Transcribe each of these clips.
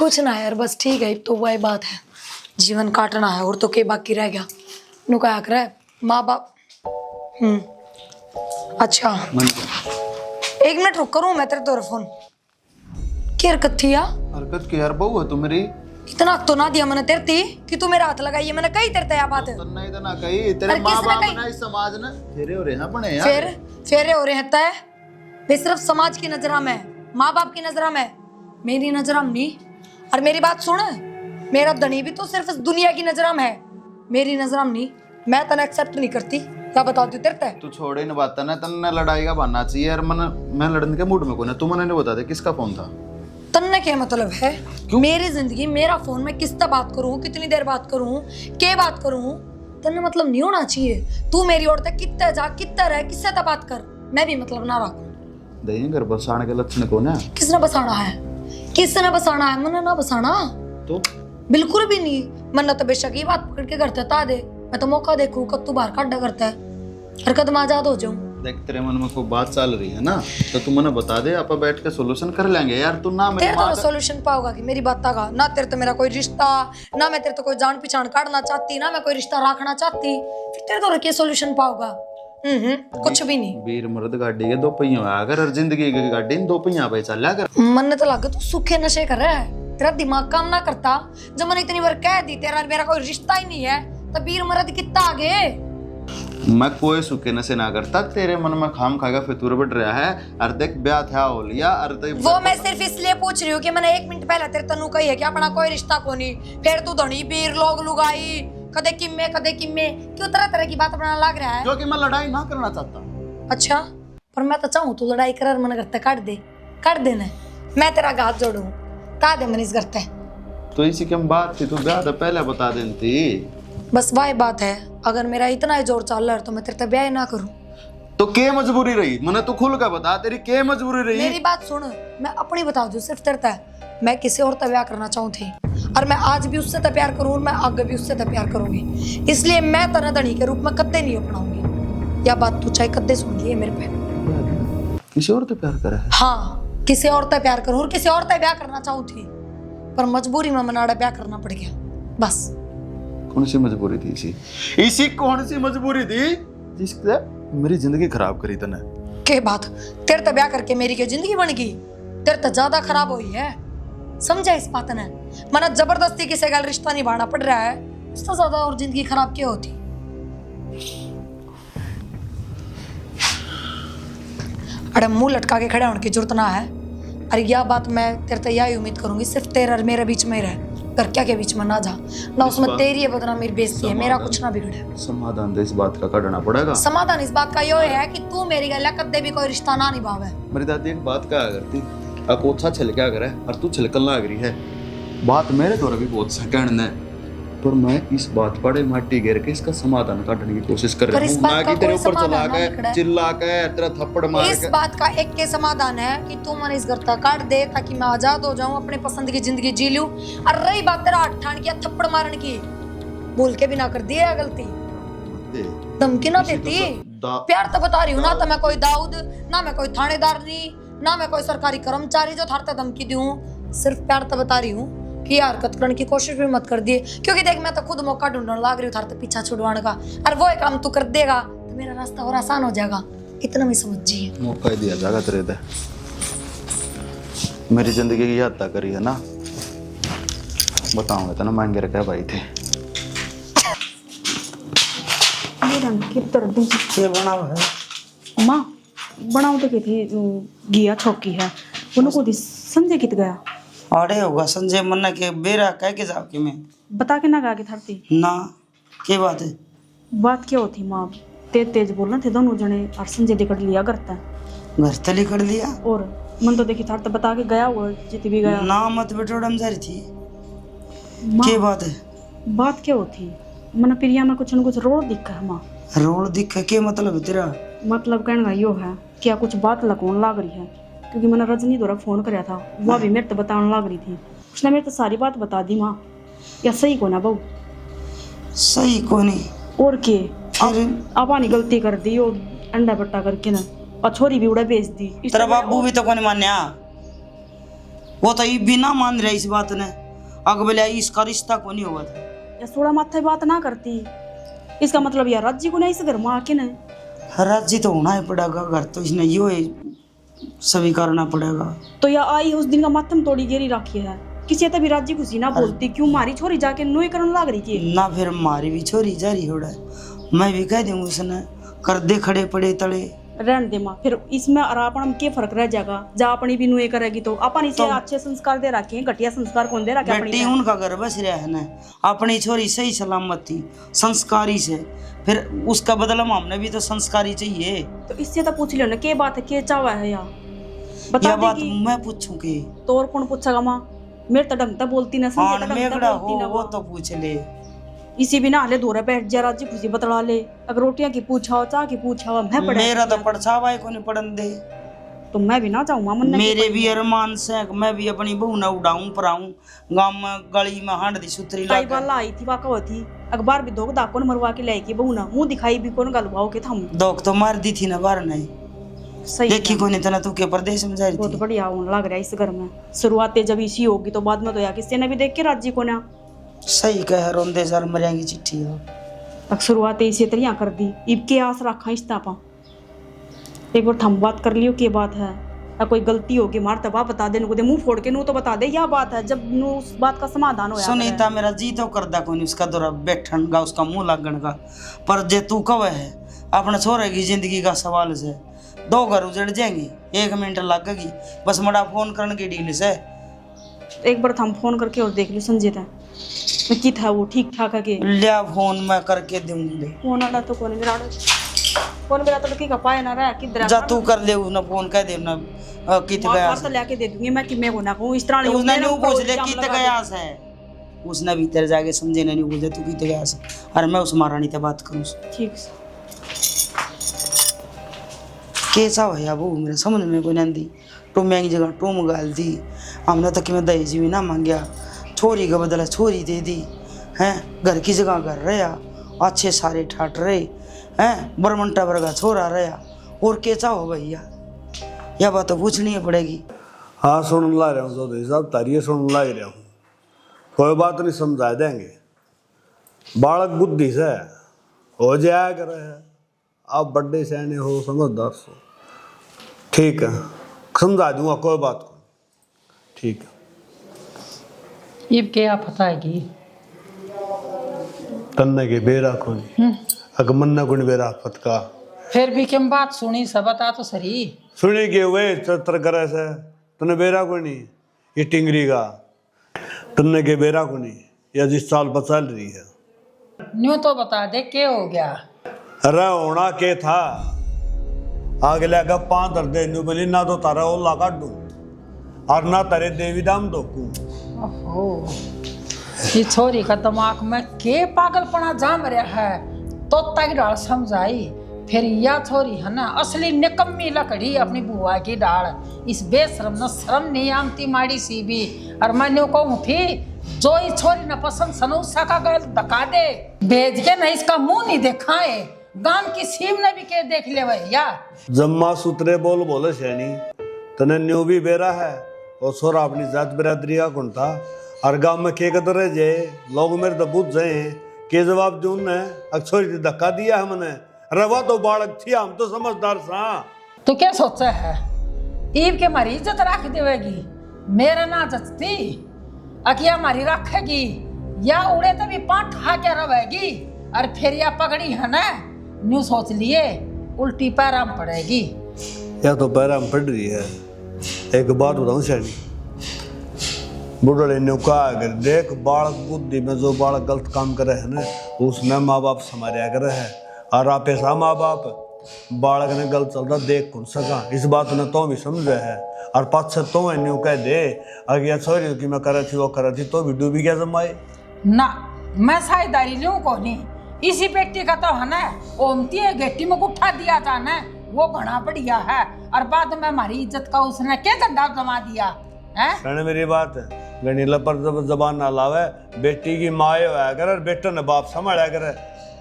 कुछ ना यार, बस ठीक है। तो वही बात है, जीवन काटना है और तो क्या बाकी रह गया। नु क्या कर रहा है माँ बाप। अच्छा एक मिनट रुक करूँ मैं तेरे तोरे फोन की हरकत थी या हरकत की यार बहू है तू मेरी। इतना तो ना दिया मैंने तेरे थी कि तू मेरा हाथ लगाई है। मैंने कही तेरे या बात तो नहीं इतना कही तेरे माँ बाप ने इस समाज ने फेरे हो रहे हैं बने यार। फेरे हो रहे हैं तय वे सिर्फ समाज की नजर में, माँ बाप की नजर में, मेरी नजर में नहीं। और मेरी बात सुन, मेरा धनी भी तो सिर्फ इस दुनिया की नजर में है, मेरी नजर में नहीं। मैं तने एक्सेप्ट नहीं करती, क्या बताती हूँ तेरे। तू छोड़े न बात ना, तन्ने लड़ाई का बनना चाहिए यार। मैं लड़ने के मूड में को ना, तू मैंने बता दे किसका फोन था। तन्ने क्या मतलब है? मेरी जिंदगी मेरा फोन, मैं किससे बात करूँ, कितनी देर बात करूँ, क्या बात करूँ, तन्ने मतलब नहीं होना चाहिए। तू मेरी ओर तक कितने जा कितने रह, किससे तक बात कर, मैं भी मतलब ना रखूं। दही घर बसाने के लक्षण कौन है? किसने बसाना है? किसने बसाना है? मैंने ना बसाना तो बिल्कुल भी नहीं। मन तो बेशक ये बात पकड़ के करते ता दे, मैं तो मौका देखूं कब तू बाहर काटा करता है, हरकत में आजाद हो जाऊं। देख तेरे मन में कोई बात चल रही है ना, तो तू मने बता दे, आप बैठ के सोल्यूशन कर लेंगे यार। तू ना मेरी तेरे तो सोल्यूशन पाओगा कि मेरी बात का ना, तेरे तो मेरा कोई रिश्ता ना, मैं तेरे तो कोई जान पहचान काटना चाहती ना, मैं कोई रिश्ता रखना चाहती, फिर तेरे तो क्या सोल्यूशन पाओगा? कुछ भी नहीं। वीर मर्द गाड़ी के दो पहियों अगर हर जिंदगी की गाड़ी इन दो पहियों पे चल कर। मन तो लगे तू सूखे नशे कर रहा है, तेरा दिमाग काम ना करता। जब मैंने इतनी बार कह दी तेरा मेरा कोई रिश्ता ही नहीं है, तो वीर मर्द कितना आगे। मैं कोई सूखे नशे ना करता, तेरे मन में खाम खाएगा फितूर बढ़ रहा है। अरे देख ब्याह था हो लिया, अरे वो मैं सिर्फ इसलिए पूछ रही हूँ कि मैंने 1 मिनट पहले तेरे तनु कही है कि अपना कोई रिश्ता को नहीं, फिर तू धनी वीर लोग लुगाई कदे किम्मे क्यों तरह तरह की बात अपना लग रहा है। क्योंकि मैं लड़ाई ना करना चाहता। अच्छा पर मैं तो चाहूँ तू लड़ाई कर, मन करता काट देना, मैं तेरा हाथ जोड़ू ता दे मन इस करते। तो इसी की बात थी, तू ब्याह तो पहले बता देती। बस वही बात है, अगर मेरा इतना ही जोर चल रहा है तो मैं तेरे से ब्याह ना करूं। तो क्या मजबूरी रही? मैंने तू खुल कर बता, तेरी क्या मजबूरी रही? मेरी बात सुन, मैं अपनी बता दूं सिर्फ तेरे से, मैं किसी और से ब्याह करना चाहूँ थी, और मैं आज भी उससे तो प्यार करूँ, मैं आगे भी उससे तो प्यार करूंगी। इसलिए मैं तना धनी के रूप में कद्दे नहीं अपनाऊंगी। या बात तू चाहे कद्दे सुन लिए मेरे पे। किसी और से प्यार करा है? हाँ किसी और से प्यार करूँ और किसी और से ब्याह करना चाहूँ थी, पर मजबूरी में मनाड़ा ब्याह करना पड़ गया बस। कौन सी मजबूरी थी इसी कौन सी मजबूरी थी जिससे मेरी जिंदगी खराब करी तने? के बात तेरे तो ब्याह करके मेरी क्या जिंदगी बन गई? तेरे तो ज्यादा खराब हुई है, समझा इस बात ने? मना जबरदस्ती किसी का रिश्ता निभाना पड़ रहा है, उससे ज्यादा और जिंदगी खराब क्या होती। अरे मुंह लटका के खड़े होने की जरूरत ना है। अरे यह बात मैं तेरे से यही उम्मीद करूंगी, सिर्फ तेरा और मेरे बीच में ही रहे, घर क्या के बीच में ना जा, ना उसमें तेरी है बदनाम मेरी बेइज्जती है, मेरा कुछ ना बिगड़े। समाधान तो इस बात का करना पड़ेगा। समाधान इस बात का ये है कि तू मेरी गल कदे भी कोई रिश्ता ना निभावे। मेरी दादी एक बात क्या करती, अकोछा छिल क्या करे और तू छिलकल लग रही है। बात मेरे द्वारा भी बहुत सकंड है, पर मैं इस बात पर माटी गिर के इसका समाधान करने की कोशिश कर रहा हूं, ना कि तेरे ऊपर चला के चिल्ला के तेरा थप्पड़ मार के। इस बात का एक के समाधान है कि तू मन इस घर तक काट दे ताकि मैं आजाद हो जाऊं, अपने पसंद की जिंदगी जी लूं। और रही बात तेरा ठान की थप्पड़ मारने की, भूल के भी ना कर दिया गलती, धमकी ना देती। प्यार तो बता रही हूँ ना, तो मैं कोई दाऊद ना, मैं कोई थानेदार नहीं, ना मैं कोई सरकारी कर्मचारी जो थारते धमकी दूं। सिर्फ प्यार तो बता रही हूँ कि यार हरकत करने की कोशिश भी मत कर दिए, क्योंकि देख मैं तो खुद मौका ढूंढने लग रही हूँ थारते पीछा छुड़वाने का, और वो काम तू कर देगा तो मेरा रास्ता और आसान हो जाएगा। इतना भी समझिए, मौका ही दिया जाएगा तेरे दे। मेरी जिंदगी की याद करी है ना, बताऊंगा तो ना मांगे रखे भाई थे। माँ बनाऊ तो की थी गिया छोकी है, उनको दी संजय कित गया। अरे होगा संजय मन्ना के बेरा कह के जाओ कि मैं बता के ना गा के थरती ना क्या बात है? बात क्या होती माँ, तेज तेज बोलना थे दोनों जने, और संजय लिकड़ लिया करता है घर तली कर लिया। और मन तो देखी थार तो बता के गया वो जित भी गया ना मत बेटो डम जा रही थी। माँ क्या बात है? बात क्या होती मन प्रिया में कुछ न कुछ रोड दिखा है माँ। रोड दिखा क्या मतलब है तेरा? मतलब कहने का यो है क्या कुछ बात लकौन लाग रही है, क्योंकि मैंने रजनी द्वारा फोन कराया था, वह भी मेरे तो बताने लग रही थी, उसने मेरे तो सारी बात बता दी माँ। या सही को ना बहू? सही को नहीं और के अपनी गलती कर दी और अंडा बट्टा करके ना, और छोरी भी उड़ा बेच दी। तेरा बाबू भी तो कौन मान्या? वो तो ये बिना मान रहा इस बात ने, अग बोले इसका रिश्ता को नहीं हुआ था। या सोड़ा माथे बात ना करती, इसका मतलब यार राज्य को नहीं इस घर में आके ना राज्य तो होना ही पड़ेगा, घर तो इसने यो सभी करना पड़ेगा। तो या आई उस दिन का माथम तोड़ी गेरी रखी है, किसी तभी राज्य खुशी ना बोलती, क्यों मारी छोरी जाके नोई करने लग रही थी ना, फिर मारी भी छोरी जा रही होड़ा, मैं भी कह दूंगा उसने कर दे खड़े पड़े तड़े रहने दे माँ। फिर इसमें और अपन में क्या फर्क रह जाएगा, जहाँ अपनी भी नुए करेगी तो अपन इसे अच्छे संस्कार दे रखे हैं, घटिया संस्कार कौन दे रखे बेटी उनका घर बस रहा है ना, अपनी छोरी सही सलामत थी संस्कारी से, फिर उसका बदला हमने भी तो संस्कारी चाहिए। तो इससे तो पूछ लियो ना क्या बात है, क्या चावा है यार यह बात मैं पूछूं कि तो और कौन पूछेगा माँ, मेरे तो ढंग तक बोलती ना वो तो पूछ ले, इसी बिना हाले धोरे बैठ जा राज्य खुशी बतला ले, अगर रोटियां की पूछा चाह की पूछा मैं पड़े मेरा तो पड़छावा को नहीं पड़न दे, तो मैं भी ना चाहूँ मन मेरे भी अरमान से मैं भी अपनी बहू न उड़ाऊं पराऊं, गांव में गली में हांड दी सुतरी कई बार लाई थी वाका होती, अखबार भी धोख दाकोन मरवा के लाई की बहू ना मुंह दिखाई भी कौन गलवाओ के थम धोख तो मार दी थी ना बार नहीं सही देखी को नहीं तना तू के प्रदेश में जा रही बहुत थी। बढ़िया होने लग रहा है इस घर में, शुरुआतें जब इसी होगी तो बाद में तो यार किसी ने भी देख के राज्य को ना सही कह रोंदे सर मरियांगी चिट्ठी हो, अब शुरुआत इसी तरह कर दी, इब के आस रखा इस तापा एक बार थम बात कर लियो, क्या बात है, कोई गलती होगी मार तबा बता दे, नुको दे मुंह फोड़ के नू तो बता दे यह बात है, जब नू उस बात का समाधान होया सुनीता मेरा जी तो करदा कोनी उसका दौरा बैठन का उसका मुंह लागण का, पर जे तू कवे है अपने छोरे की जिंदगी का सवाल से, दो घर उजड़ जाएंगे, 1 मिनट लगेगी बस, मड़ा फोन करने की डील से एक बार थम फोन करके और देख लो संजय था की था वो ठीक ठाक है के लिया फोन मैं करके दूंगी, फोन आला तो कौन मेरा फोन मेरा तो की का पाए ना रहा किधर जा तू कर ले ना फोन कह दे ना कित गया तो लेके दे दूंगी मैं कि मैं को ना कहूं इस तरह उसने न्यू पूछ ले कित गया से, उसने भीतर जाके समझे नहीं बोल दे तू कित गया से, अरे मैं उस महारानी से बात करूं ठीक कैसा भैया वो मेरे समझ में कोई नहीं दी, टूम की जगह टूम गाल दी, हमने तक मैं दहेज भी ना मांगया, छोरी का बदला छोरी दे दी हैं, घर की जगह घर रहा, अच्छे सारे ठाट रहे हैं, बरमंटा वर्गा छोरा रहा, और कैसा हो भैया यह बात तो पूछनी पड़ेगी। हाँ सुन ला रहा हूँ चौधरी साहब, तारिये सुन ला रहा हूँ, कोई बात नहीं समझा देंगे, बालक बुद्धि से हो जाया करे है, आप बड़े सैने हो समझदार हो, ठीक है समझा दूंगा कोई बात को, ठीक है। ये क्या पता है कि तन्ने के बेरा को नहीं अगर मन्ना को नहीं बेरा फतका, फिर भी क्या बात सुनी सब बता तो सही, सुनी के वे चतर करे से तन्ने बेरा को नहीं, ये टिंगरी का तन्ने के बेरा को नहीं, या जिस साल बचाल रही है न्यू तो बता दे क्या हो गया। अरे होना के था आगे लगा 5 दर्दे न्यू बोली ना तो तारा वो लगा दूं और ना तारे देवी दाम दोकू। ओहो ये छोरी का दिमाग में के पागलपना जाम रहा है, तो तक डाल समझाई, फिर यह छोरी है ना असली निकम्मी लकड़ी अपनी बुआ की डाल, इस बेशरम न शर्म नहीं आमती माड़ी सी भी, और मैंने कहूँ थी जो इस छोरी न पसंद सनूसा का गल धका दे भेज के न इसका मुंह नहीं दिखाए, गांव की सीम ने भी के देख ले भैया। जम्मा सूत्रे बोल बोले शैनी तने न्यू भी बेरा है और छोरा अपनी जात बिरादरी का कौन था, और गांव में के कदर रह जाए लोग मेरे तो बुझ जाए के जवाब जो ने अक्षर धक्का दिया है मैंने, रवा तो बालक थी हम तो समझदार सा। तू क्या सोचा है ईब के हमारी इज्जत रख देवेगी, मेरा ना जचती अकिया हमारी रखेगी, या उड़े तभी पांठ खा के रहेगी, और फिर या पगड़ी है ना न्यू सोच लिए उल्टी पैराम पड़ेगी। या तो पैराम पड़ रही है, एक बात बताऊं शैनी, बुढ़े ने कहा अगर देख बालक बुद्धि में जो बालक गलत काम करे है ना उसने माँ बाप संभालिया करे है, और आप ऐसा माँ बाप बालक ने गलत चलता देख कौन सका, इस बात ने तो भी समझे है, और पाँच से तो न्यू कह दे अगर छोरी की मैं करे थी वो करे थी तो भी डूबी गया जमाए ना, मैं साझेदारी लूं को नहीं, इसी बेटी का तो है ना ओमती है गेटी में उठा दिया जाना वो घना बढ़िया है, और बाद में हमारी इज्जत का उसने क्या झंडा जमा दिया है। कहने मेरी बात है गणिला पर जब जबान ना लावे, बेटी की माए होया करे और बेटे ने बाप संभाला करे,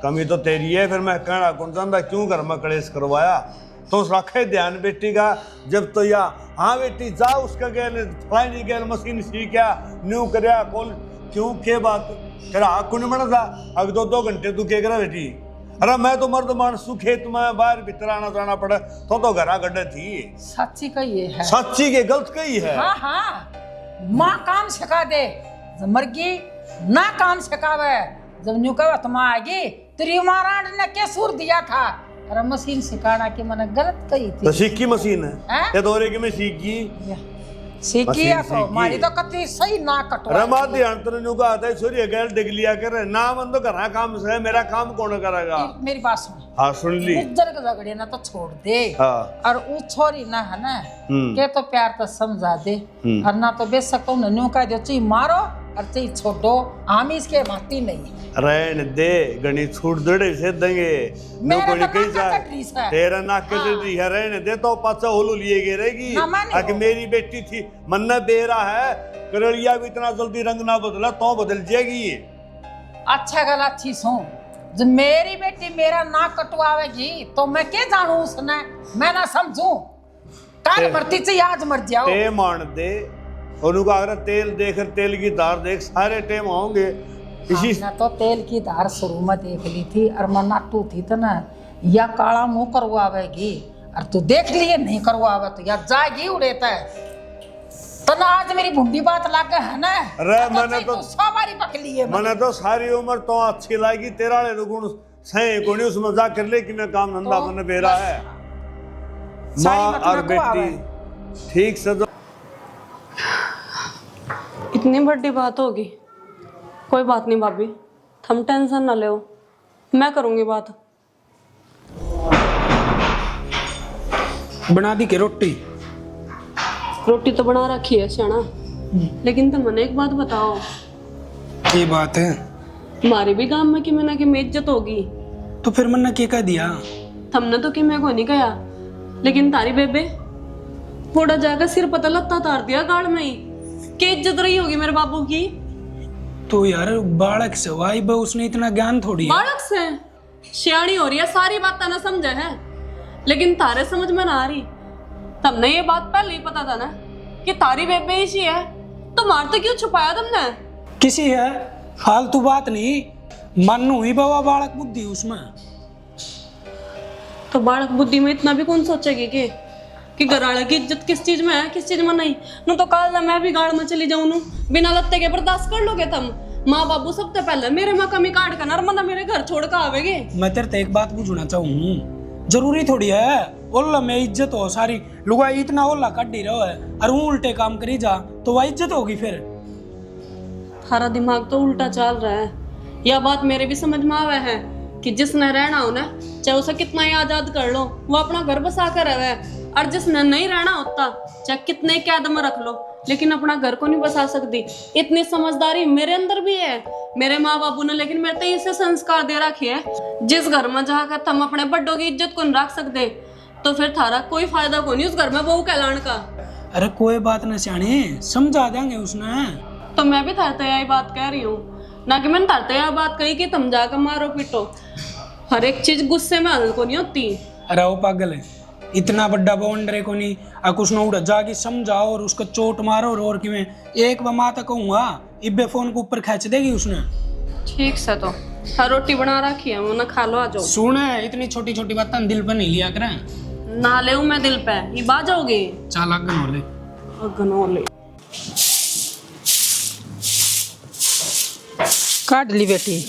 कमी तो तेरी है, फिर मैं कहना कौन चाहता क्यों घर में कलेश करवाया, तो रखे ध्यान बेटी का। जब तो या हाँ बेटी जा उसका गेल फलानी गेल मशीन सीखा न्यू करया कॉल क्यों के बात करा कुन बना था अगर 2 घंटे तू क्या करा बेटी। अरे मैं तो मर्द मानसू खेत में बाहर भीतर आना जाना पड़ा तो घरा गड्ढे थी। सच्ची कही है। सच्ची के गलत कही है। हाँ हाँ माँ काम सिखा दे जब मर्गी ना काम सिखावे जब न्यू कहा तुम आएगी तेरी महाराज ने क्या सूर दिया था। अरे मशीन सिखाना की मैंने गलत कही थी। तो सीखी मशीन है हैं? ये दौरे की मैं सीखी सीखी मशीन है तो सीखी। मारी तो कति सही ना कटवा। रमा ध्यान तेरे न्यू कहा था छोरी गैल डिग लिया कर ना मन तो करना काम से मेरा काम कौन करेगा। मेरी बात सुन। हाँ सुन ली। गुज्जर के झगड़े ना तो छोड़ दे। हाँ और वो छोरी ना है ना के तो प्यार तो समझा दे और ना तो बेशक तो न्यू कह दो चाहिए मारो और चाहिए छोड़ो हम इसके भाती नहीं। रहने दे गणी छूट दड़े से देंगे मेरा कोई तो कहीं नाक जाए कटरी सा है। तेरा नाक के दी है रहने दे तो पाचा होलू लिए गे रहेगी। ना मानी आगे हो। मेरी बेटी थी मन्ना बेरा है करलिया भी इतना जल्दी रंग ना बदला तो बदल जाएगी। अच्छा गल अच्छी सुन जब मेरी बेटी मेरा नाक कटवावेगी तो मैं क्या जानू उसने मैं ना समझू कल मरती चाहिए आज मर जाओ। ते मान दे उनका अगर तेल देख तेल की धार देख सारे टेम होंगे इसी हमने तो तेल की धार शुरू में देख ली थी और मैं नाटू थी तो ना या काला मुंह करवावेगी और तू देख लिए नहीं करवावे तो या जाएगी उड़ेता है तो ना आज मेरी भुंडी बात लागे है ना। अरे मैंने तो सवारी पक ली है मैंने तो सारी उम्र तो अच्छी लगी तेरा ले गुण सही गुण उसमें जा कर ले कि मैं काम धंधा करने बेरा है माँ और बेटी ठीक से तो इतनी बड़ी बात होगी। कोई बात नहीं भाभी तुम टेंशन ना लो मैं करूंगी बात। बना दी के रोटी रोटी तो बना रखी है श्याना लेकिन तुम मने एक बात बताओ। ये बात है हमारे भी गांव में कि मैंने कि में इज्जत होगी तो फिर मन्ना क्या कह दिया। तुमने तो कि मैं को नहीं कहा लेकिन तारी बेबे थोड़ा जाकर सिर पता लत्ता तार दिया गाड़ में ही कि इज्जत रही होगी मेरे बाबू की। तो यार बालक से वाई बे उसने इतना ज्ञान थोड़ी है। बालक से सियाणी हो रही है सारी बात ना समझे है लेकिन तारे समझ में ना आ रही। तुमने ये बात पहले ही पता था ना कि तारी बेबे इसी है तो मारते क्यों छुपाया तुमने। किसी है फालतू बात नहीं मन हुई बाबा बालक बुद्धि उसमें। तो बालक बुद्धि में इतना भी कौन सोचेगी कि घराड़े की इज्जत किस चीज में है किस चीज में नहीं। नु तो काल मैं भी गाड़ में चली जाऊं नु बिना लत्ते के बर्दाश्त कर लोगे तुम। माँ बाबू सबसे पहले मेरे माँ कमी काट कर नर्मदा मेरे घर छोड़ कर आवेगे। मैं तेरे ते एक बात पूछना चाहूँ जरूरी थोड़ी है ओला में इज्जत हो सारी लुगाई इतना ओला कट ही रहो है और वो उल्टे काम करी जा तो वह इज्जत होगी फिर। थारा दिमाग तो उल्टा चल रहा है। यह बात मेरे भी समझ में आवे है कि जिसने रहना हो ना चाहे उसे कितना ही आजाद कर लो वो अपना घर बसा कर रहे और जिसने नहीं रहना होता चाहे कितने कैद में रख लो लेकिन अपना घर को नहीं बसा सकती। इतनी समझदारी मेरे अंदर भी है मेरे माँ बाबू ने लेकिन मेरे तो इसे संस्कार दे रखे है जिस घर में जाकर तुम अपने बड्डों की इज्जत को नहीं रख सकते तो फिर थारा कोई फायदा को नहीं उस घर में बहू कहलान का। अरे कोई बात न सियाणी समझा देंगे उसने। तो मैं भी थारते यही बात कह रही हूँ ना कि मैंने थारते यह बात कही कि तुम जाकर मारो पीटो। हर एक चीज गुस्से में हल को नहीं होती। अरे वो पागल है इतना बड़ा बाउंड्री को नहीं आ कुछ ना उड़ा जाके समझाओ और उसको चोट मारो और कि मैं एक बार माता कहूँगा इब्बे फोन को ऊपर खींच देगी उसने। ठीक से तो हर रोटी बना रखी है वो ना खा लो आ जाओ। सुन इतनी छोटी छोटी बातें दिल पर नहीं लिया करें। ना ले मैं दिल पे ये बात जाओगे चाल अगन हो ले अगन हो ले। काट ली बेटी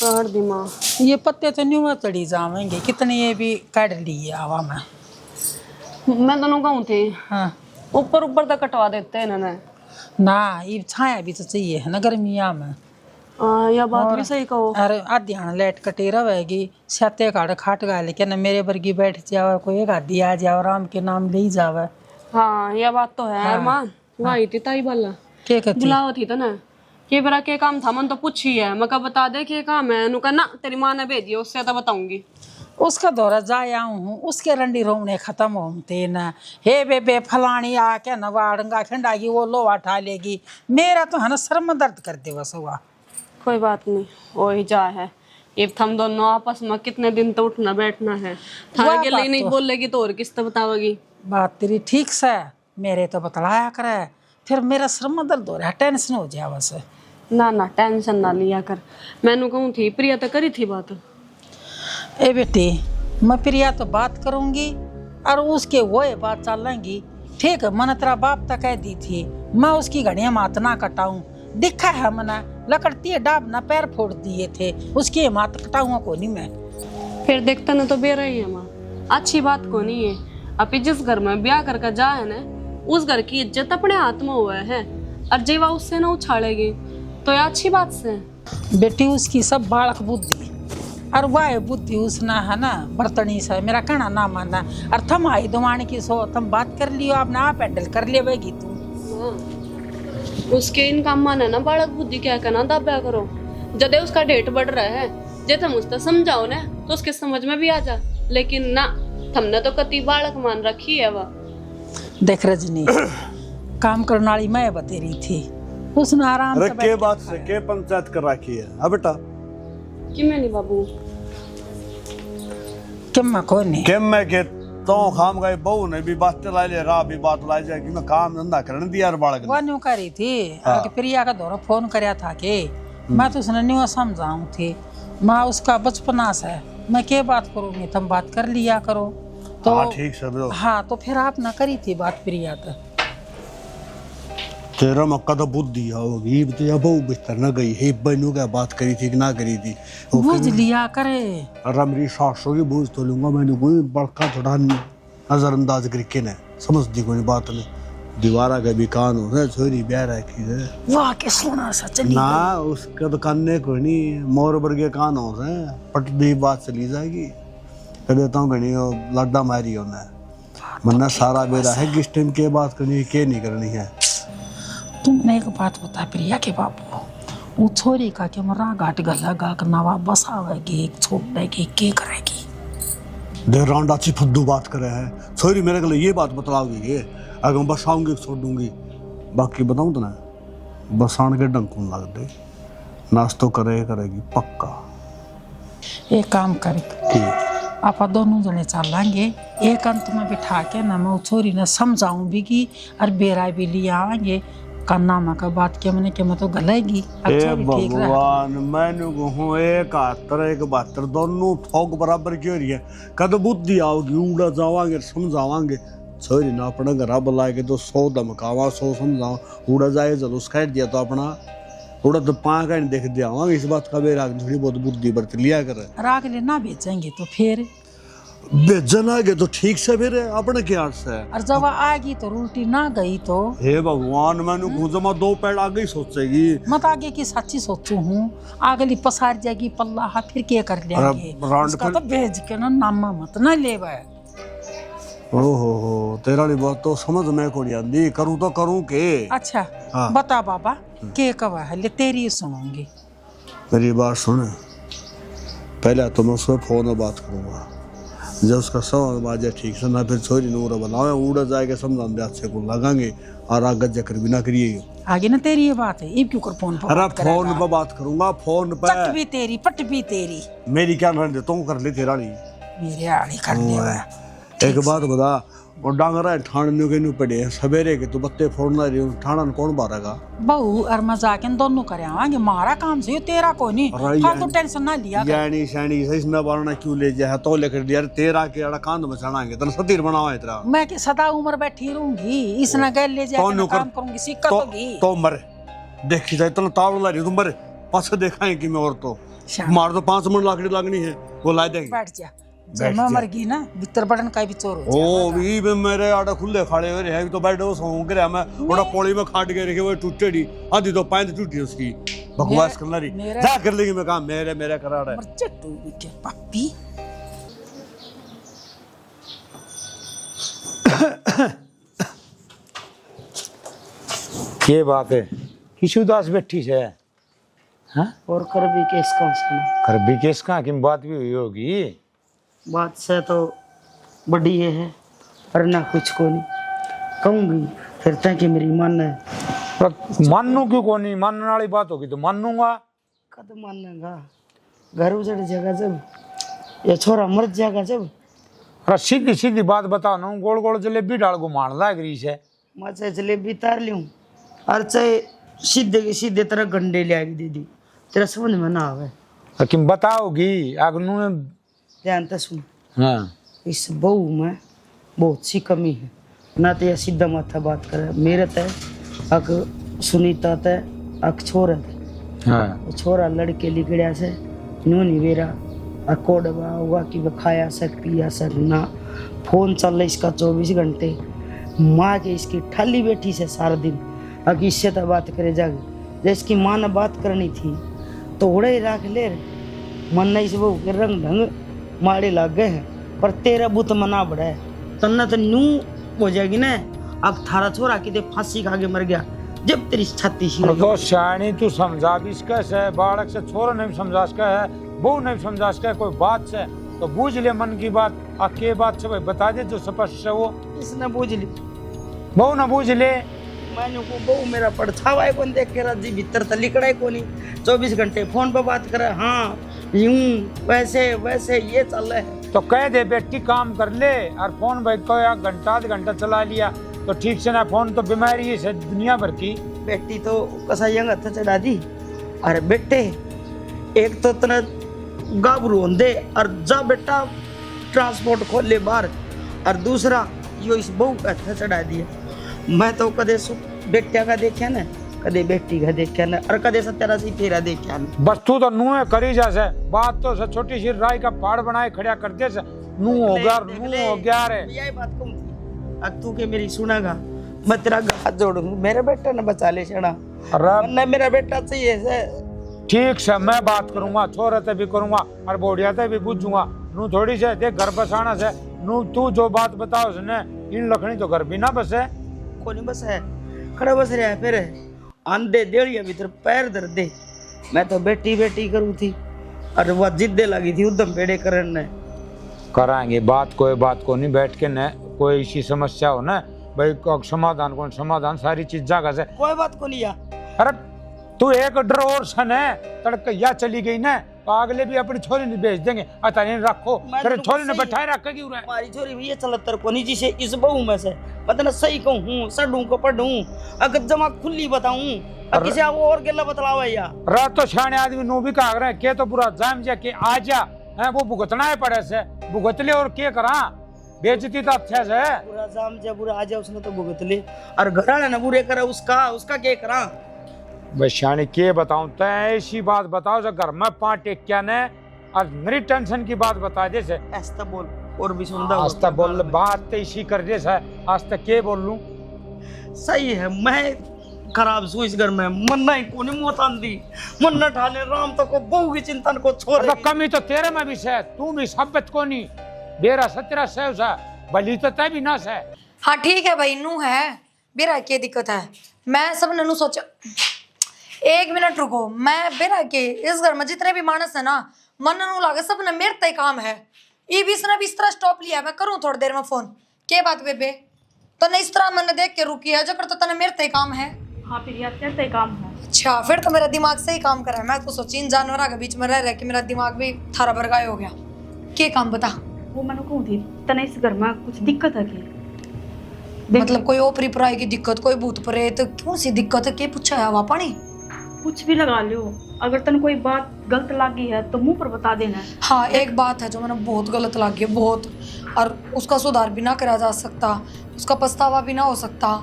काट दी माँ। ये पत्ते तो न्यू में चढ़ी जाएंगे कितने ये भी काट लिए हवा में। मैं दोनों कहूँ थी हाँ ऊपर ऊपर तक कटवा देते हैं इन्होंने ना ये छाया भी तो चाहिए है ना गर्मिया में। यह बात भी सही कहो। अरे आध्यान लेट कटे रहेगी छते काट खाट गा लेकिन मेरे वर्गी बैठ जाओ कोई एक आदि आ जाओ राम के नाम ले जावे। हाँ यह बात तो है यार माँ वही थी ताई बाला क्या कहती बुलाओ थी तो ना कि बरा के काम था मन तो पूछी है मैं कहा बता दे के काम है नु ना तेरी माँ ने भेजी उससे तो बताऊंगी। उसका दौरा जाया हूँ उसके रंडी रोने खत्म होते न हे बेबे फलानी आके नवाड़ंगा खंडागी वो लोहा ठा लेगी मेरा तो है ना सर में दर्द कर दे बस हुआ। कोई बात नहीं वही जा है ये हम दोनों आपस में कितने दिन तो उठना बैठना है। थारे वाह के लिए बात नहीं तो। बोलेगी तो और किस तो बतावेगी। बात तेरी ठीक से मेरे तो बतलाया करे, फिर मेरा सर में दर्द हो रहा है, टेंशन हो जाए बस। ना ना टेंशन ना लिया कर। मैंने कहूँ थी प्रिया तो करी थी बात। ए बेटी, मैं प्रिया तो बात करूंगी और उसके वो बात चलेंगी। ठीक है, मैंने तेरा बाप तक कह दी थी मैं उसकी घड़ियां मात ना कटाऊं। दिखा है मैंने लकड़ती डाब ना पैर फोड़ दिए थे, उसकी मात कटाऊंगा को नहीं मैं। फिर देखता ना तो बेरा ही है माँ, अच्छी बात को नहीं है। अभी जिस घर में ब्याह करके जा है ना, उस घर की इज्जत अपने हाथ में हुआ है, और जीवा उससे ना उछाड़ेगी तो ये अच्छी बात से। बेटी उसकी सब बालक बुद्धि, और वह बुद्धि उसने है ना बर्तनी से मेरा कहना ना माना। और थम आई दुमानी की सो तुम बात कर लियो, आपने आप हैंडल कर लेगी तू। उसके इन काम माने ना बालक बुद्धि क्या कहना दाब्या करो। जदे उसका डेट बढ़ रहा है, जे तुम उससे समझाओ ना तो उसके समझ में भी आ जा, लेकिन ना हमने तो कति बालक मान रखी है। वह देख रजनी, काम करने वाली मैं बते रही थी, उसने आराम अरे से के बैठ के बात से के पंचायत कर रखी है। अब बेटा कि मैं नहीं बाबू कि मैं कौन नहीं के मैं के तो खाम गए बहू ने भी बात चला ले रहा भी बात ला जाए कि मैं काम धंधा करने दिया यार बालक ने। वो न्यू करी थी आगे प्रिया का दौरा फोन करया था कि मैं तो उसने न्यू समझाऊं थी, मैं उसका बचपना से मैं क्या बात करूंगी, तुम बात कर लिया करो तो। हाँ ठीक से बो। हाँ तो फिर आप ना करी थी बात प्रिया तो। तेरा मक्का तो बुद्धि होगी तो अब बहू बिस्तर न गई है बहनों क्या बात करी थी कि ना करी थी। बुझ लिया करे। अरे मेरी सासों की बूझ तो लूंगा मैंने कोई बड़का थोड़ा नजरअंदाज करके न समझ दी कोई बात नहीं। दीवारा का भी कान हो है छोरी ब्याह रखी है वाह के सोना सा चली ना उसका तो कान को नहीं मोर वर्गे कान हो रहे पट दी बात चली जाएगी। कह देता हूँ घनी लड्डा मारी होना मन्ना सारा बेरा है किस टाइम के बात करनी है के नहीं करनी है। तुमने एक बात बता प्रिया के बापू, वो छोरी का के मरा घाट गला गा के नवा बसावेगी एक छोड़ेगी के करेगी। देर राउंड अच्छी फुद्दू बात करे है छोरी मेरे को ये बात बतलाओगी ये अगर बसाऊंगी छोड़ दूंगी। बाकी बताऊं तो ना बसान के डंकून लग दे नाश्तो करेगी पक्का। एक काम करे ठीक आप दोनों जने चलेंगे एक अंत में बिठा के ना मैं छोरी ने समझाऊं भी की और बेरा भी ले आएंगे कन्ना का बात के मैंने के मैं तो गलेगी। ए भगवान मैंने कहूँ एक 71 एक 72 दोनों थोक बराबर की हो रही है। कद बुद्धि आओगी उड़ा जावांगे समझावांगे छोरी ना अपना घर बुला के तो 100 धमकावा 100 समझावा उड़ा जाए जलूस कह दिया तो अपना उड़ा तो पाँ का नहीं देख दिया इस बात का बेरा थोड़ी बहुत बुद्धि बरत लिया करे। राग ले ना बेचेंगे तो फिर बेचन आ गए तो ठीक से फिर अपने क्या से और जब आएगी तो उल्टी ना गई तो हे भगवान मैंने जमा 2 पैर आगे ही सोचेगी मत आगे की सच्ची सोचू हूँ आगे पसार जाएगी पल्ला हा फिर क्या कर लेंगे उसका तो भेज के ना नामा मत ना ले। ओहो तेरा बात तो समझ में को नहीं आती करूँ तो करूँ के। अच्छा हाँ। बता बाबा के कवा है ले तेरी सुनूंगी। मेरी बात सुन पहले तो मैं उससे फोन में बात करूँगा जब उसका समझ बाजे ठीक से ना फिर छोरी नूर बनाओ उड़ा जाएगा समझाने दे अच्छे को लगाएंगे और आगे जकर भी ना करिए आगे ना तेरी ये बात है इब क्यों कर फोन पर अरे फोन पे बात करूंगा फोन पे चट भी तेरी पट भी तेरी मेरी क्या रहने देता हूँ कर ले तेरा नहीं मेरे आड़ी कर ले। एक बात बता वो डांगरा ठाणने के नहीं पड़े सवेरे के तो बत्ते फोड़ना रही ठाणा कौन बारेगा बहू और मजाक दोनों करे आवांगे मारा काम से तेरा को नहीं फालतू टेंशन ना लिया कर। यानी शानी सही ना बारना क्यों ले जाए तो लेकर दिया तेरा के अड़ा कांद में चढ़ाएंगे तन सतीर बनावा तेरा मैं के सदा उम्र बैठी रहूंगी इसने गैल ले जाके काम करूंगी सिक्का होगी तो मर देखी जाए तो ताव ला रही तुम मर पास देखाएं कि मैं और तो मार तो 5 मिनट लाकड़ी लगनी है वो ला देंगे। बैठ जा जब मैं मर गई ना भीतर बटन का भी चोर हो ओ भी मेरे आड़ा खुले खड़े हुए हैं तो बैठे सो करे मैं ओड़ा कोड़ी में खाट के रखे वो टूटेड़ी आधी तो पैंत टूटी उसकी बकवास करना रही जा कर लेगी मैं काम मेरे कराड़ा है चट्टू के पप्पी। ये बात है किसी उदास बैठी से हाँ और कर भी केस कौन सा कर भी केस कहाँ की बात भी हुई होगी बात से तो बड़ी ये है पर ना कुछ को नहीं कहूँगी फिर तक कि मेरी मन है पर मानू क्यों को नहीं मानने वाली बात होगी तो मानूंगा कद मानेगा घर उजड़ जाएगा जब, ये छोरा मर जाएगा जब। अरे सीधी सीधी बात बताओ ना, गोल गोल जलेबी डाल घुमान लाग रही है। मैं चाहे जलेबी तार लूँ और चाहे सीधे के सीधे तरह गंडे ले आएगी दीदी, तेरा समझ में ना आवे। लेकिन बताओगी अगनू ने। ध्यान से सुन, हाँ इस बहू में बहुत सी कमी है ना, तो यह सीधा माथा बात करे मेरे तय अक सुनीता तय अक छोरा तय। हाँ छोरा लड़के लिगड़िया से नूनी वेरा अकोडवा होगा कि वह खाया सक पिया सक ना, फोन चल रहा इसका 24 घंटे, माँ के इसकी ठाली बैठी से सारा दिन अगर इससे तो बात करे जागे। जैसे कि माँ ने बात करनी थी तो उड़े ही रख ले रहे, मन नहीं से बहू के रंग ढंग मारे लग गए हैं, पर तेरा बुत मना बड़ा है तन्ना तो नू हो जाएगी ना। अब थारा छोरा कि फांसी खा के मर गया जब तेरी छाती सी तो शानी तू समझा भी इसका है, बालक से छोरा नहीं समझा इसका है, बहू नहीं समझा इसका है, कोई बात से तो बूझ ले मन की बात। अब के बात से भाई बता दे जो स्पष्ट है वो। इसने बूझ ली, बहू ना बूझ ले। मैंने को बहू मेरा पड़छावा है कौन देख के राजी भीतर तो लिकड़ा को नहीं, 24 घंटे फोन पे बात करे, हाँ यूं वैसे वैसे ये चल रहा है। तो कह दे बेटी काम कर ले, और फोन भाई को या घंटा आध घंटा चला लिया तो ठीक से ना। फोन तो बीमारी है दुनिया भर की। बेटी तो कसा यंग हथ चढ़ा दी। अरे बेटे एक तो तना गाबरू होंदे और जा बेटा ट्रांसपोर्ट खोल ले बाहर, और दूसरा यो इस बहू का हथ चढ़ा दिया। मैं तो कदे बेटिया का देखा ना, कदे बेटी का देखा ना, और कदे सत्यारा सी तेरा देखा ना। बस तू तो नूह करी जैसे बात तो से छोटी सी राय का पहाड़ बनाए खड़ा कर दे से नू हो गया रे। यही बात कहूँ थी, अब तू के मेरी सुनागा मैं तेरा हाथ जोड़ूंगा, मेरे बेटा ने बचा ले छड़ा, वरना मेरा बेटा चाहिए से। ठीक से मैं बात करूंगा, छोरे ते भी करूंगा और बोढ़िया ते भी पूछूंगा। नू थोड़ी से देख घर बसाना से नू तू जो बात बताओ उसने इन लखनी तो घर भी ना बसे। को नहीं बस है खड़ा बस रहा है, फिर आंधे देड़िया भीतर पैर धर दे। मैं तो बेटी बेटी करूँ थी और वह जिद्दे लगी थी उद्यम पेड़े करने। कराएंगे बात, कोई बात को नहीं बैठ के न, कोई ऐसी समस्या हो ना भाई समाधान कौन समाधान सारी चीज जागा से। कोई बात को नहीं या। अरे तू एक डर और सन है तड़कैया चली गई ना तो अगले भी अपनी छोरी नहीं भेज देंगे। अता नहीं रखो तेरे छोरी ने बैठाए रखा क्यों रहा है। हमारी छोरी भी ये चलतर को नहीं जिसे इस बहू में से मतलब सही कहूँ सडूं को पढ़ूं अगर जमा खुली बताऊं और किसी और गल्ला बतलावा या रात तो शाने आदमी नो भी कहा रहे के तो पूरा जाम जा के आ जा है वो भुगतना है पड़े से भुगत ले और के करा बेइज्जती तो अच्छा से पूरा जाम जा बुरा आ जा उसने तो भुगत ले और घराने ना बुरे करा उसका के करा। भाई शानी के बताऊं तो ऐसी बात बताओ जो घर में 5 टेकिया ने और मेरी टेंशन की बात बता दे से ऐसा बोल और भी सुनदा आज तक बोल बात तो इसी कर दे से आज तक के बोल लूं। सही है मैं खराब सु इस घर में मन नहीं कोनी मौत आंदी मन न ठाले राम तो को बहु की चिंतन को छोड़ तो कमी तो तेरे में भी से तू भी सबत को नहीं बेरा सतरा से उसा भली तो तय भी ना से। हाँ ठीक है भाई नू है बेरा क्या दिक्कत है मैं सब ननू सोचा 1 मिनट रुको मैं बेरा के इस घर में जितने भी मानस है ना मन नू लागे सब ने मेरे तय काम है ये भी इसने भी इस तरह स्टॉप लिया मैं करूँ थोड़ी देर में फोन के बात बेबे तो नहीं इस तरह मैंने देख के रुकी है जो कर तो तने मेरे तय काम है। हाँ फिर यार क्या तय काम है। अच्छा फिर तो मेरा दिमाग सही काम कर रहा है मैं तो सोची इन जानवरों के बीच में रह के मेरा दिमाग भी थारा भरगाय हो गया। के काम बता वो मैंने कहूँ थी तने इस घर में कुछ दिक्कत है की मतलब कोई ओपरी पराई की दिक्कत कोई भूत प्रेत क्यों सी दिक्कत है के पूछा है हवा पानी कुछ भी लगा लो अगर तन कोई बात गलत लगी है तो मुंह पर बता देना। हाँ एक बात है जो मैंने बहुत गलत लगी है बहुत और उसका सुधार भी ना करा जा सकता उसका पछतावा भी ना हो सकता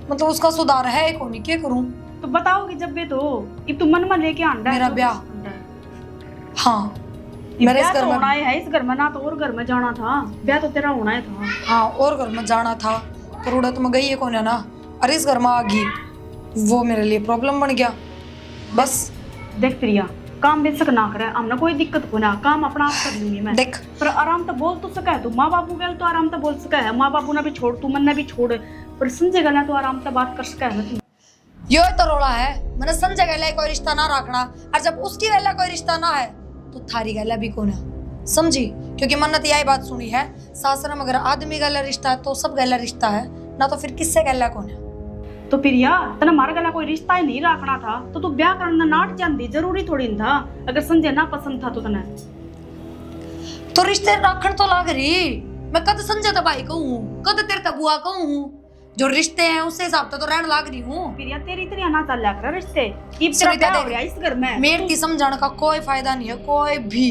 मतलब उसका सुधार है कौन नहीं क्या करूं तो बताओगी जब भी तो अब तू मन में लेके आंडा मेरा ब्याह हाँ मेरे इस घर में होना है इस घर में ना तो और घर में जाना था ब्याह तो तेरा होना है था। हाँ और घर में जाना था पर उड़ा तो मैं गई है कौन है ना अरे इस घर में आ गई वो मेरे लिए प्रॉब्लम बन गया बस। देख प्रिया काम बेशक ना करे हमने कोई दिक्कत को ना काम अपना आप कर लूंगी मैं देख पर आराम तो बोल तो सका है तू माँ बापू गल तो आराम तो बोल सका है माँ बापू ने भी छोड़ तू मन ने भी छोड़ पर समझे गला तो आराम से बात कर सका है तू यो तो रोला है मैंने समझे गला कोई रिश्ता ना रखना और जब उसकी गला कोई रिश्ता ना है तो थारी गला भी कौन है समझी क्योंकि मन्नत यही बात सुनी है सासरा में अगर आदमी गला रिश्ता है तो सब गला रिश्ता है ना तो फिर किससे गला कौन है। तो फिर यार तना मार गला कोई रिश्ता ही नहीं रखना था तो तू ब्याह करना नाट जानती, जरूरी थोड़ी न था। अगर संजय ना पसंद था तो तने तो रिश्ते रखन तो लाग रही। मैं कद संजय तो भाई कहूँ, कद तेरे तो बुआ कहूँ, जो रिश्ते हैं उससे हिसाब तो रहने लाग रही हूँ। फिर यार तेरी इतनी ना चल कर रिश्ते इब तेरा ब्याह हो रहा है इस घर में। मेरे की समझाने का कोई फायदा नहीं है, कोई भी।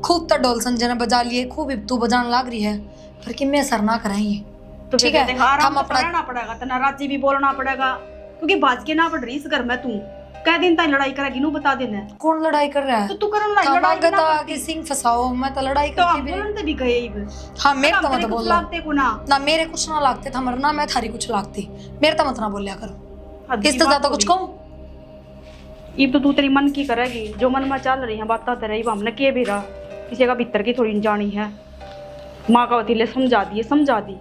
खूब तो ढोल संजय ने बजा लिए, खूब तू बजाने लाग रही है, पर कि मैं सर ना कराएंगे। तो ठीक है, हम अपना रहना पड़ेगा, तना राजी भी बोलना पड़ेगा, क्योंकि बाज के ना पड़ रही इस घर में। तू कह दिन तक लड़ाई करेगी नू बता देना। कौन लड़ाई कर रहा है? तो तू करन लड़ाई का तो आगे सिंह फसाओ, मैं तो लड़ाई तो करके बोलन ते भी गए इब। हाँ मेरे तो मत बोल लागते को ना मेरे कुछ ना लागते था, मरना मैं थारी कुछ लागती, मेरे तो मत ना बोलिया करो। किस तो ज्यादा कुछ कहूं? इब तो तू तेरी मन की करेगी, जो मन में चल रही है बात तेरे इब हमने के भी रहा, किसी का भीतर की थोड़ी जानी है। माँ का वतीले समझा दी